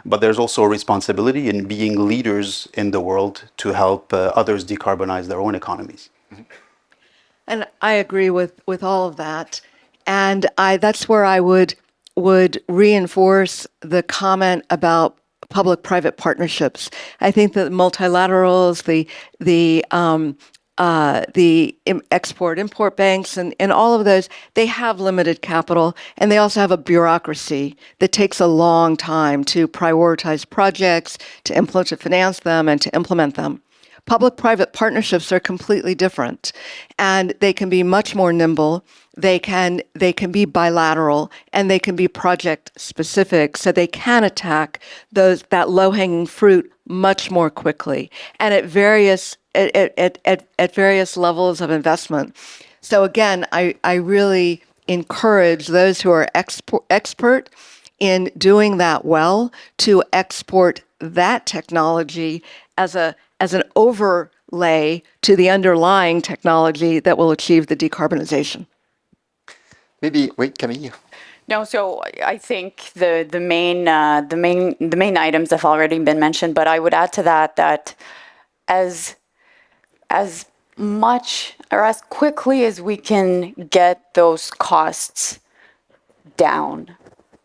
but there's also a responsibility in being leaders in the world to help others decarbonize their own economies. And I agree with all of that. And that's where I would reinforce the comment about public-private partnerships. I think that multilaterals, the export-import banks, and all of those, they have limited capital, and they also have a bureaucracy that takes a long time to prioritize projects, to finance them, and to implement them. Public-private partnerships are completely different, and they can be much more nimble. They can be bilateral, and they can be project specific, so they can attack that low-hanging fruit much more quickly and at various levels of investment. So again, I really encourage those who are expert in doing that well to export that technology as an overlay to the underlying technology that will achieve the decarbonization. Maybe, wait, Camille. No, so I think the main items have already been mentioned, but I would add to that as much or as quickly as we can get those costs down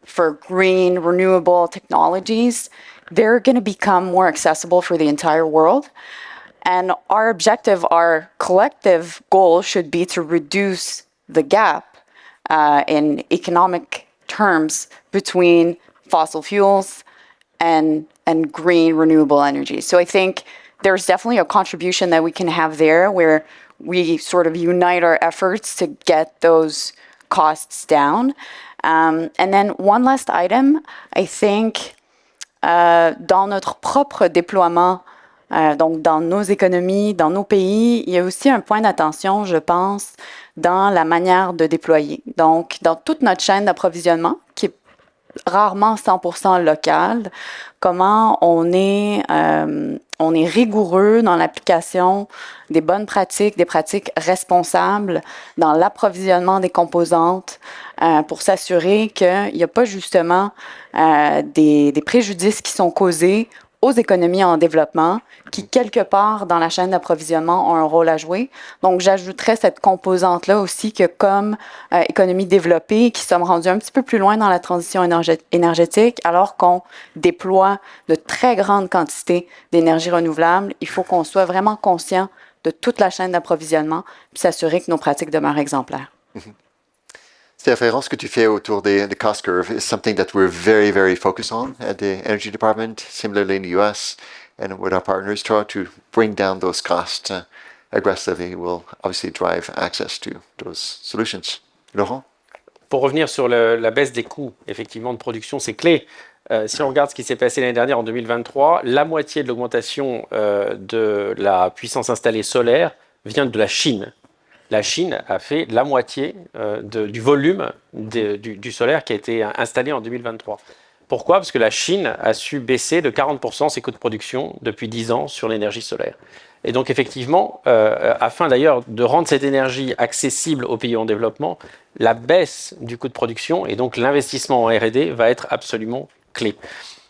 for green renewable technologies, they're going to become more accessible for the entire world. And our objective, our collective goal should be to reduce the gap in economic terms between fossil fuels and green renewable energy. So I think there's definitely a contribution that we can have there where we sort of unite our efforts to get those costs down. And then one last item, I think dans notre propre déploiement, donc dans nos économies, dans nos pays, il y a aussi un point d'attention, je pense, dans la manière de déployer. Donc, dans toute notre chaîne d'approvisionnement, qui est rarement 100% locale, comment on est rigoureux dans l'application des bonnes pratiques, des pratiques responsables dans l'approvisionnement des composantes pour s'assurer qu'il n'y a pas justement des préjudices qui sont causés aux économies en développement qui, quelque part, dans la chaîne d'approvisionnement, ont un rôle à jouer. Donc, j'ajouterais cette composante-là aussi que comme économie développée, qui sommes rendus un petit peu plus loin dans la transition énergétique, alors qu'on déploie de très grandes quantités d'énergie renouvelable, il faut qu'on soit vraiment conscient de toute la chaîne d'approvisionnement puis s'assurer que nos pratiques demeurent exemplaires. Cette référence que tu fais autour des cost curve is something that we're very, very focused on at the Energy Department, similarly in the US, and with our partners try to bring down those costs aggressively will obviously drive access to those solutions. Laurent? Pour revenir sur la baisse des coûts, effectivement, de production, c'est clé. Si on regarde ce qui s'est passé l'année dernière en 2023, la moitié de l'augmentation de la puissance installée solaire vient de la Chine. La Chine a fait la moitié du volume du solaire qui a été installé en 2023. Pourquoi? Parce que la Chine a su baisser de 40% ses coûts de production depuis 10 ans sur l'énergie solaire. Et donc effectivement, afin d'ailleurs de rendre cette énergie accessible aux pays en développement, la baisse du coût de production et donc l'investissement en R&D va être absolument clé.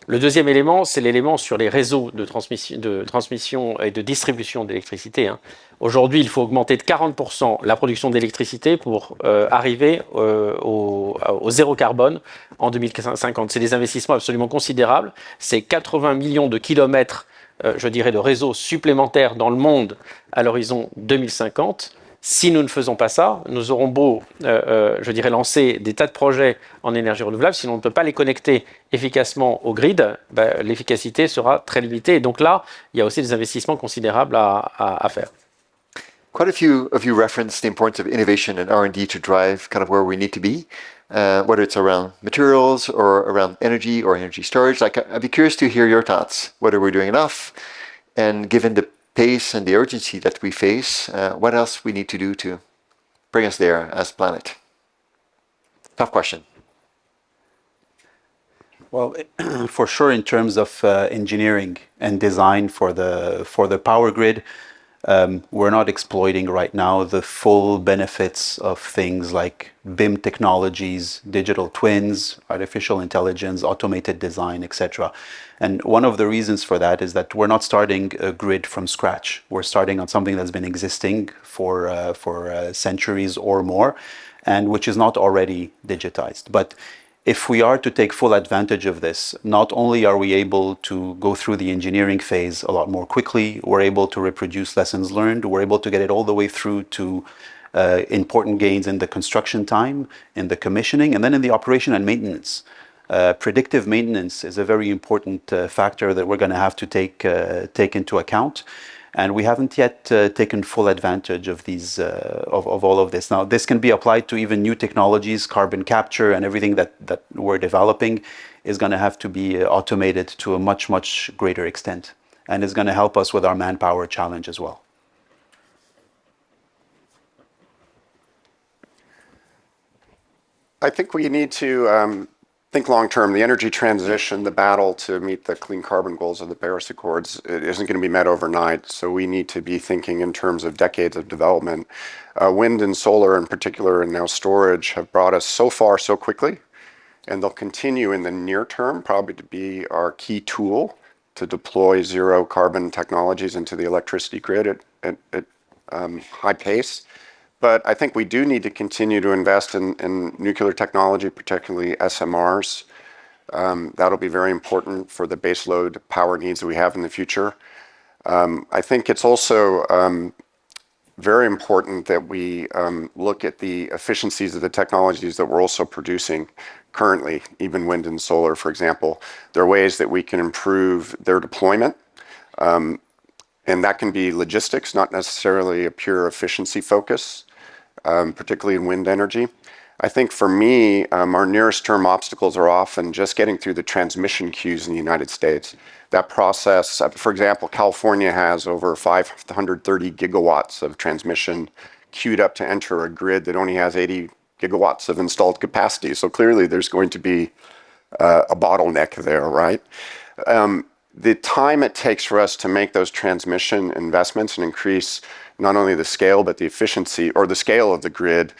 Le deuxième élément, c'est l'élément sur les réseaux de transmission et de distribution d'électricité. Aujourd'hui, il faut augmenter de 40% la production d'électricité pour arriver au zéro carbone en 2050. C'est des investissements absolument considérables. C'est 80 millions de kilomètres, je dirais, de réseaux supplémentaires dans le monde à l'horizon 2050. Si nous ne faisons pas ça, nous aurons beau, je dirais, lancer des tas de projets en énergie renouvelable, si on ne peut pas les connecter efficacement au grid, l'efficacité sera très limitée. Et donc là, il y a aussi des investissements considérables à faire. Quite a few of you referenced the importance of innovation and R&D to drive kind of where we need to be, whether it's around materials or around energy or energy storage. Like, I'd be curious to hear your thoughts, whether we're doing enough, and given the pace and the urgency that we face, what else we need to do to bring us there as a planet? Tough question. Well, for sure, in terms of engineering and design for the power grid, we're not exploiting right now the full benefits of things like BIM technologies, digital twins, artificial intelligence, automated design, etc. And one of the reasons for that is that we're not starting a grid from scratch. We're starting on something that's been existing for centuries or more, and which is not already digitized. But if we are to take full advantage of this, not only are we able to go through the engineering phase a lot more quickly, we're able to reproduce lessons learned, we're able to get it all the way through to important gains in the construction time, in the commissioning, and then in the operation and maintenance. Predictive maintenance is a very important factor that we're going to have to take into account. And we haven't yet taken full advantage of these, of all of this. Now, this can be applied to even new technologies, carbon capture, and everything that we're developing is going to have to be automated to a much, much greater extent. And it's going to help us with our manpower challenge as well. I think we need to think long-term. The energy transition, the battle to meet the clean carbon goals of the Paris Accords, it isn't going to be met overnight. So we need to be thinking in terms of decades of development. Wind and solar in particular, and now storage, have brought us so far so quickly. and they'll continue in the near term probably to be our key tool to deploy zero carbon technologies into the electricity grid at high pace. But I think we do need to continue to invest in nuclear technology, particularly SMRs. That'll be very important for the baseload power needs that we have in the future. I think it's also very important that we look at the efficiencies of the technologies that we're also producing currently, even wind and solar, for example. There are ways that we can improve their deployment, and that can be logistics, not necessarily a pure efficiency focus, particularly in wind energy. I think for me, our nearest term obstacles are often just getting through the transmission queues in the United States. That process, for example, California has over 530 gigawatts of transmission queued up to enter a grid that only has 80 gigawatts of installed capacity. So clearly there's going to be a bottleneck there, right? The time it takes for us to make those transmission investments and increase not only the scale, but the efficiency or the scale of the grid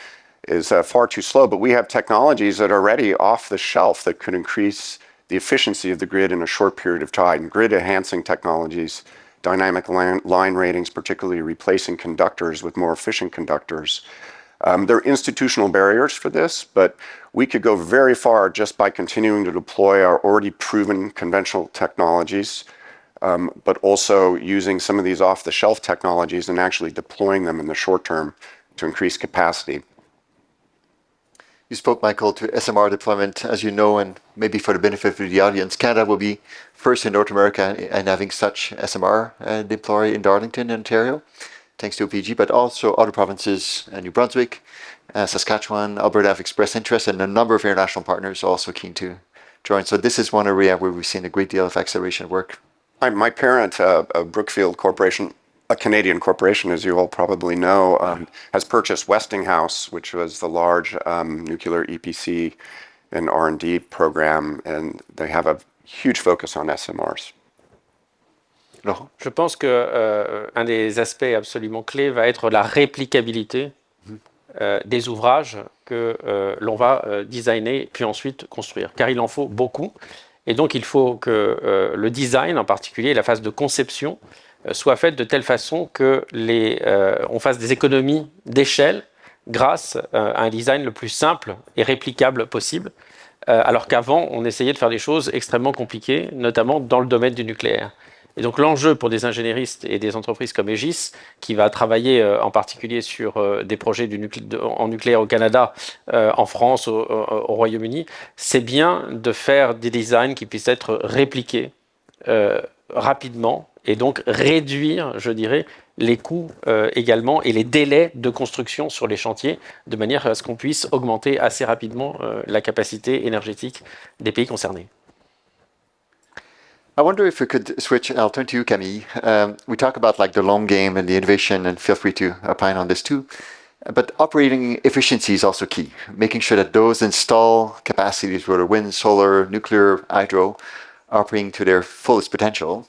is far too slow. But we have technologies that are already off the shelf that could increase the efficiency of the grid in a short period of time. Grid enhancing technologies, dynamic line ratings, particularly replacing conductors with more efficient conductors. There are institutional barriers for this, but we could go very far just by continuing to deploy our already proven conventional technologies, but also using some of these off-the-shelf technologies and actually deploying them in the short term to increase capacity. You spoke, Michael, to SMR deployment, as you know, and maybe for the benefit of the audience, Canada will be first in North America in having such SMR deploy in Darlington, Ontario, thanks to OPG, but also other provinces, New Brunswick, Saskatchewan, Alberta have expressed interest, and a number of international partners are also keen to join. So this is one area where we've seen a great deal of acceleration work. My parent, Brookfield Corporation, a Canadian corporation, as you all probably know, has purchased Westinghouse, which was the large nuclear EPC and R&D program, and they have a huge focus on SMRs. Laurent? Je pense que un des aspects absolument clés va être la réplicabilité des ouvrages que l'on va designer puis ensuite construire, car il en faut beaucoup. Et donc il faut que le design, en particulier la phase de conception, soit faite de telle façon que on fasse des économies d'échelle grâce à un design le plus simple et réplicable possible, alors qu'avant on essayait de faire des choses extrêmement compliquées, notamment dans le domaine du nucléaire. Et donc l'enjeu pour des ingénieristes et des entreprises comme Egis, qui va travailler en particulier sur des projets en nucléaire au Canada, en France, au Royaume-Uni, c'est bien de faire des designs qui puissent être répliqués rapidement et donc réduire, je dirais, les coûts également et les délais de construction sur les chantiers, de manière à ce qu'on puisse augmenter assez rapidement la capacité énergétique des pays concernés. I wonder if we could switch, and I'll turn to you, Camille. We talk about like the long game and the innovation, and feel free to opine on this too. But operating efficiency is also key, making sure that those install capacities, whether wind, solar, nuclear, hydro, are operating to their fullest potential.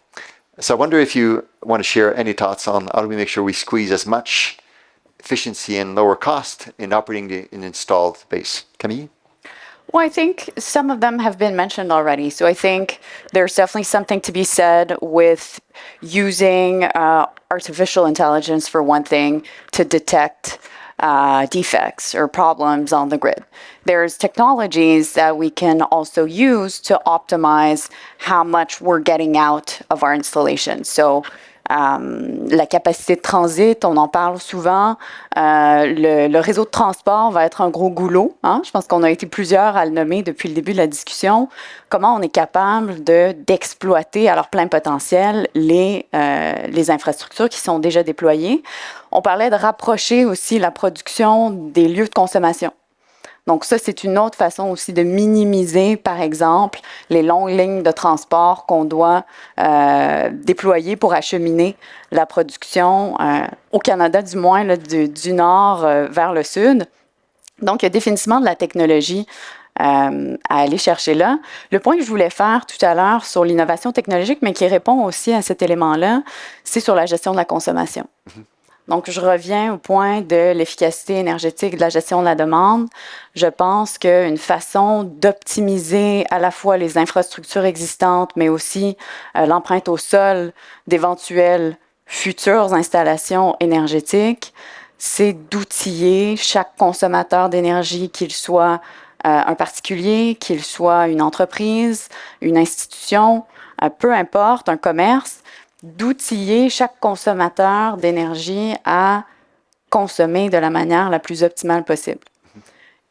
So I wonder if you want to share any thoughts on how do we make sure we squeeze as much efficiency and lower cost in operating an installed base. Camille? Well, I think some of them have been mentioned already. So I think there's definitely something to be said with using artificial intelligence, for one thing, to detect defects or problems on the grid. There's technologies that we can also use to optimize how much we're getting out of our installation. So la capacité de transit, on en parle souvent. Le réseau de transport va être un gros goulot. Hein? Je pense qu'on a été plusieurs à le nommer depuis le début de la discussion. Comment on est capable d'exploiter à leur plein potentiel les infrastructures qui sont déjà déployées. On parlait de rapprocher aussi la production des lieux de consommation. Donc ça, c'est une autre façon aussi de minimiser, par exemple, les longues lignes de transport qu'on doit déployer pour acheminer la production au Canada, du moins là, du nord vers le sud. Donc, il y a définitivement de la technologie à aller chercher là. Le point que je voulais faire tout à l'heure sur l'innovation technologique, mais qui répond aussi à cet élément-là, c'est sur la gestion de la consommation. Donc, je reviens au point de l'efficacité énergétique de la gestion de la demande. Je pense qu'une façon d'optimiser à la fois les infrastructures existantes, mais aussi l'empreinte au sol d'éventuelles futures installations énergétiques, c'est d'outiller chaque consommateur d'énergie, qu'il soit un particulier, qu'il soit une entreprise, une institution, peu importe, un commerce, d'outiller chaque consommateur d'énergie à consommer de la manière la plus optimale possible.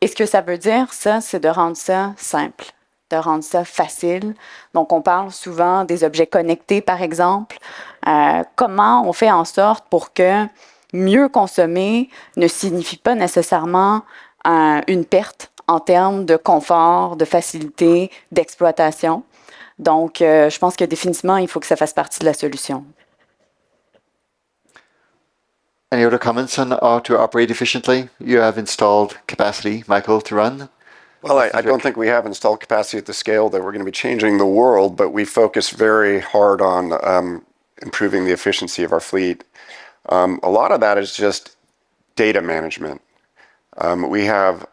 Et ce que ça veut dire, ça, c'est de rendre ça simple, de rendre ça facile. Donc, on parle souvent des objets connectés, par exemple. Comment on fait en sorte pour que mieux consommer ne signifie pas nécessairement une perte en termes de confort, de facilité, d'exploitation. Donc, je pense que définitivement, il faut que ça fasse partie de la solution. Any other comments on how to operate efficiently? You have installed capacity, Michael, to run. Well, I don't think we have installed capacity at the scale that we're going to be changing the world, but we focus very hard on improving the efficiency of our fleet. A lot of that is just data management. We have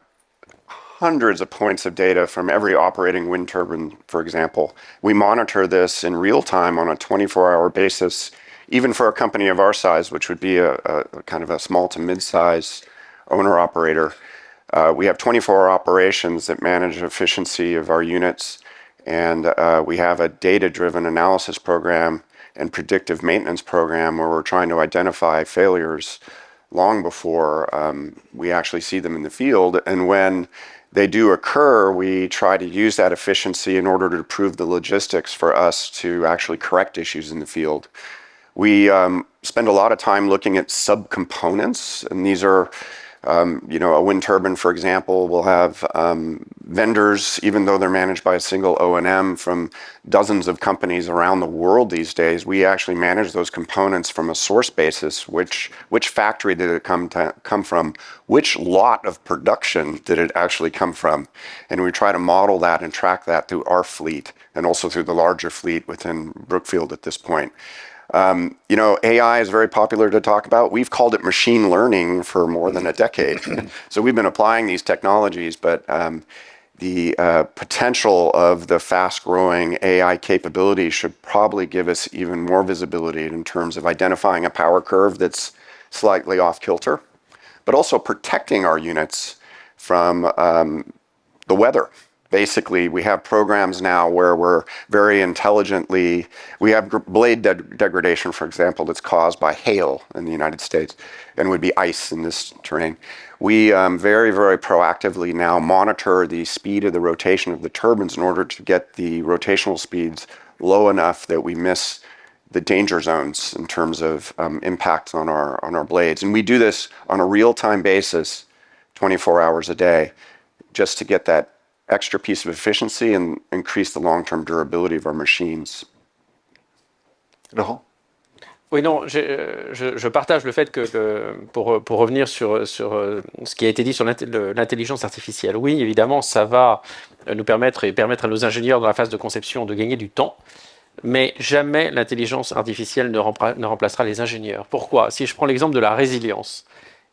hundreds of points of data from every operating wind turbine, for example. We monitor this in real time on a 24-hour basis, even for a company of our size, which would be a kind of a small to mid-size owner-operator. We have 24-hour operations that manage efficiency of our units, and we have a data-driven analysis program and predictive maintenance program where we're trying to identify failures long before we actually see them in the field. And when they do occur, we try to use that efficiency in order to improve the logistics for us to actually correct issues in the field. We spend a lot of time looking at subcomponents, and these are, a wind turbine, for example, will have vendors, even though they're managed by a single O&M from dozens of companies around the world these days. We actually manage those components from a source basis. Which factory did it come from? Which lot of production did it actually come from? And we try to model that and track that through our fleet and also through the larger fleet within Brookfield at this point. AI is very popular to talk about. We've called it machine learning for more than a decade. So we've been applying these technologies, but the potential of the fast-growing AI capability should probably give us even more visibility in terms of identifying a power curve that's slightly off kilter, but also protecting our units from the weather. Basically, we have programs now where we're very intelligently, we have blade degradation, for example, that's caused by hail in the United States and would be ice in this terrain. We very, very proactively now monitor the speed of the rotation of the turbines in order to get the rotational speeds low enough that we miss the danger zones in terms of impact on our blades. And we do this on a real-time basis, 24 hours a day, just to get that extra piece of efficiency and increase the long-term durability of our machines. Laurent? Oui, non, je partage le fait que, pour revenir sur ce qui a été dit sur l'intelligence artificielle, oui, évidemment, ça va nous permettre et permettre à nos ingénieurs dans la phase de conception de gagner du temps, mais jamais l'intelligence artificielle ne remplacera les ingénieurs. Pourquoi? Si je prends l'exemple de la résilience,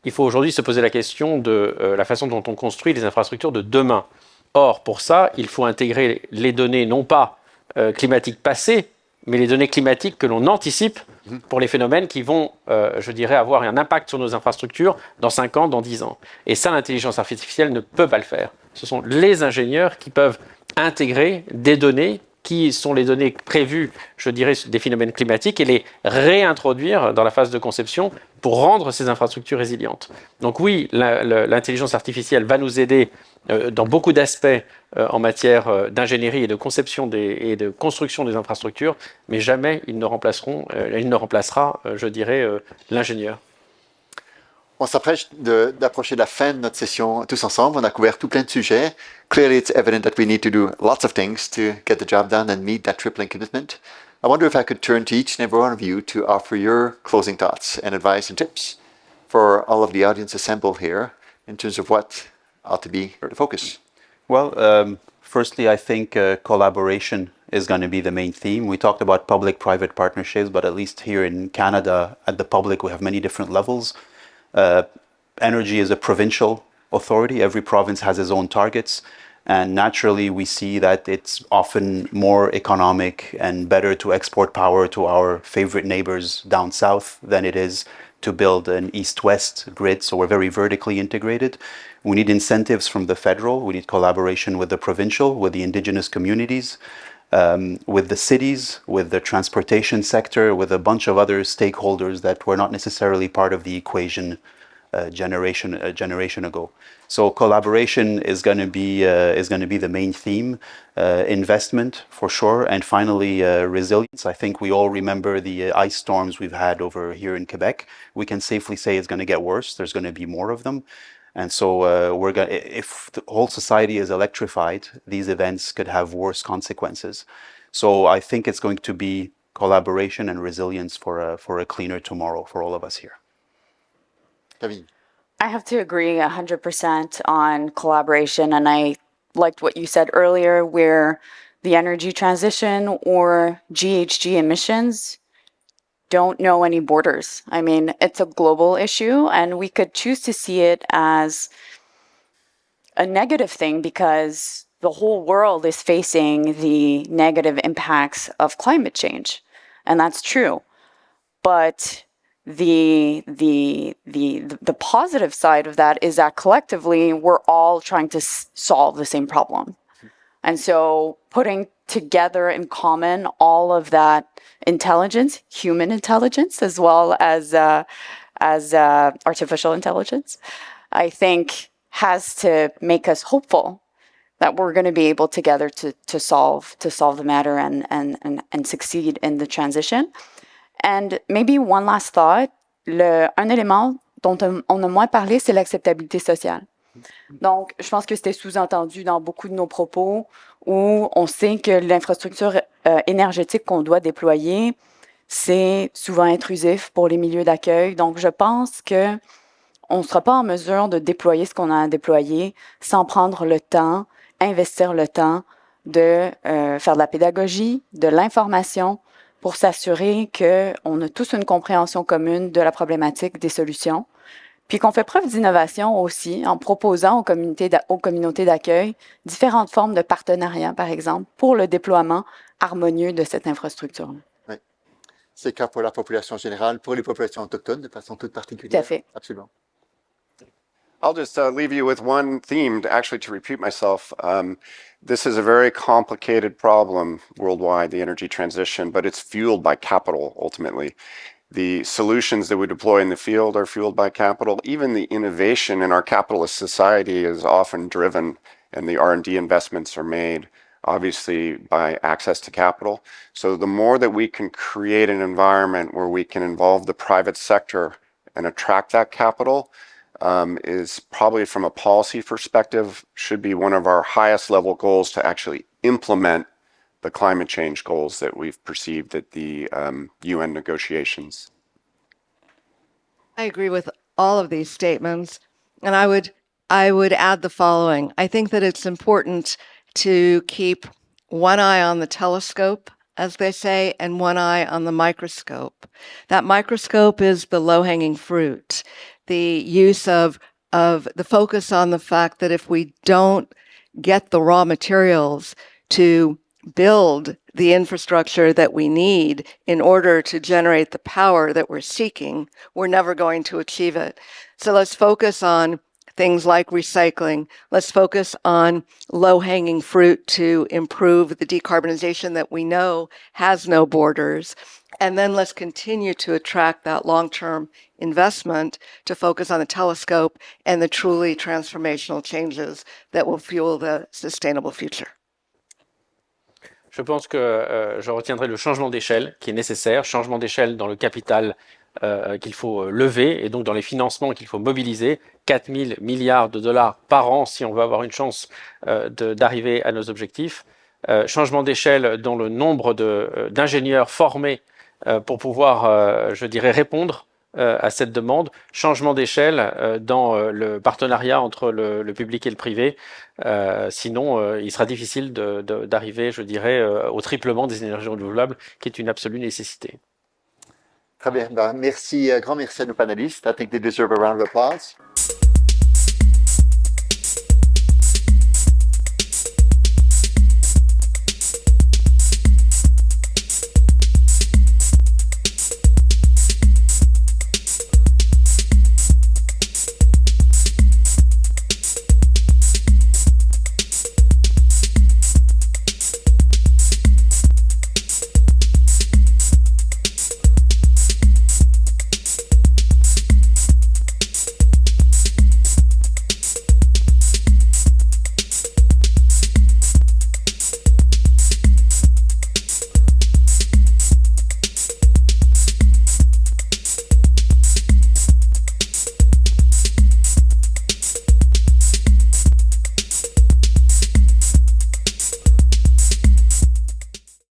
il faut aujourd'hui se poser la question de la façon dont on construit les infrastructures de demain. Or, pour ça, il faut intégrer les données, non pas climatiques passées, mais les données climatiques que l'on anticipe pour les phénomènes qui vont, je dirais, avoir un impact sur nos infrastructures dans 5 ans, dans 10 ans. Et ça, l'intelligence artificielle ne peut pas le faire. Ce sont les ingénieurs qui peuvent intégrer des données qui sont les données prévues, je dirais, des phénomènes climatiques et les réintroduire dans la phase de conception pour rendre ces infrastructures résilientes. Donc oui, l'intelligence artificielle va nous aider dans beaucoup d'aspects en matière d'ingénierie et de conception et de construction des infrastructures, mais jamais il ne remplacera, je dirais, l'ingénieur. On s'apprête d'approcher la fin de notre session tous ensemble. On a couvert tout plein de sujets. Clearly, it's evident that we need to do lots of things to get the job done and meet that tripling commitment. I wonder if I could turn to each and every one of you to offer your closing thoughts and advice and tips for all of the audience assembled here in terms of what ought to be the focus. Well, Firstly, I think collaboration is going to be the main theme. We talked about public-private partnerships, but at least here in Canada, at the public, we have many different levels. Energy is a provincial authority. Every province has its own targets. And naturally, we see that it's often more economic and better to export power to our favorite neighbors down south than it is to build an east-west grid. So we're very vertically integrated. We need incentives from the federal. We need collaboration with the provincial, with the indigenous communities, with the cities, with the transportation sector, with a bunch of other stakeholders that were not necessarily part of the equation a generation ago. So collaboration is going to be the main theme. Investment for sure, and finally resilience. I think we all remember the ice storms we've had over here in Quebec. We can safely say it's going to get worse. There's going to be more of them, and so if the whole society is electrified, these events could have worse consequences. So I think it's going to be collaboration and resilience for a cleaner tomorrow for all of us here. Camille. I have to agree 100% on collaboration. And I liked what you said earlier, where the energy transition or GHG emissions don't know any borders. I mean, it's a global issue, and we could choose to see it as a negative thing because the whole world is facing the negative impacts of climate change. And that's true. But the positive side of that is that collectively we're all trying to solve the same problem. And so putting together in common all of that intelligence, human intelligence, as well as artificial intelligence, I think has to make us hopeful that we're going to be able together to solve the matter and succeed in the transition. And maybe one last thought, un élément dont on a moins parlé, c'est l'acceptabilité sociale. Donc, je pense que c'était sous-entendu dans beaucoup de nos propos où on sait que l'infrastructure énergétique qu'on doit déployer, c'est souvent intrusif pour les milieux d'accueil. Donc, je pense que on ne sera pas en mesure de déployer ce qu'on a à déployer sans prendre le temps, investir le temps de faire de la pédagogie, de l'information, pour s'assurer qu'on a tous une compréhension commune de la problématique, des solutions, puis qu'on fait preuve d'innovation aussi en proposant aux communautés d'accueil différentes formes de partenariat, par exemple, pour le déploiement harmonieux de cette infrastructure. Oui. C'est le cas pour la population générale, pour les populations autochtones de façon toute particulière. Tout à fait. Absolument. I'll just leave you with one theme, to repeat myself. This is a very complicated problem worldwide, the energy transition, but it's fueled by capital, ultimately. The solutions that we deploy in the field are fueled by capital. Even the innovation in our capitalist society is often driven, and the R&D investments are made, obviously, by access to capital. So the more that we can create an environment where we can involve the private sector and attract that capital, is probably from a policy perspective, should be one of our highest level goals to actually implement the climate change goals that we've perceived at the UN negotiations. I agree with all of these statements, and I would add the following. I think that it's important to keep one eye on the telescope, as they say, and one eye on the microscope. That microscope is the low-hanging fruit. The use of the focus on the fact that if we don't get the raw materials to build the infrastructure that we need in order to generate the power that we're seeking, we're never going to achieve it. So let's focus on things like recycling. Let's focus on low-hanging fruit to improve the decarbonization that we know has no borders. And then let's continue to attract that long-term investment to focus on the telescope and the truly transformational changes that will fuel the sustainable future. Je pense que je retiendrai le changement d'échelle qui est nécessaire, changement d'échelle dans le capital qu'il faut lever et donc dans les financements qu'il faut mobiliser, 4 000 milliards de dollars par an si on veut avoir une chance d'arriver à nos objectifs. Changement d'échelle dans le nombre d'ingénieurs formés pour pouvoir, je dirais, répondre à cette demande. Changement d'échelle dans le partenariat entre le public et le privé. Sinon, il sera difficile d'arriver, je dirais, au triplement des énergies renouvelables, qui est une absolue nécessité. Très bien. Ben, merci, grand merci à nos panélistes. I think they deserve a round of applause.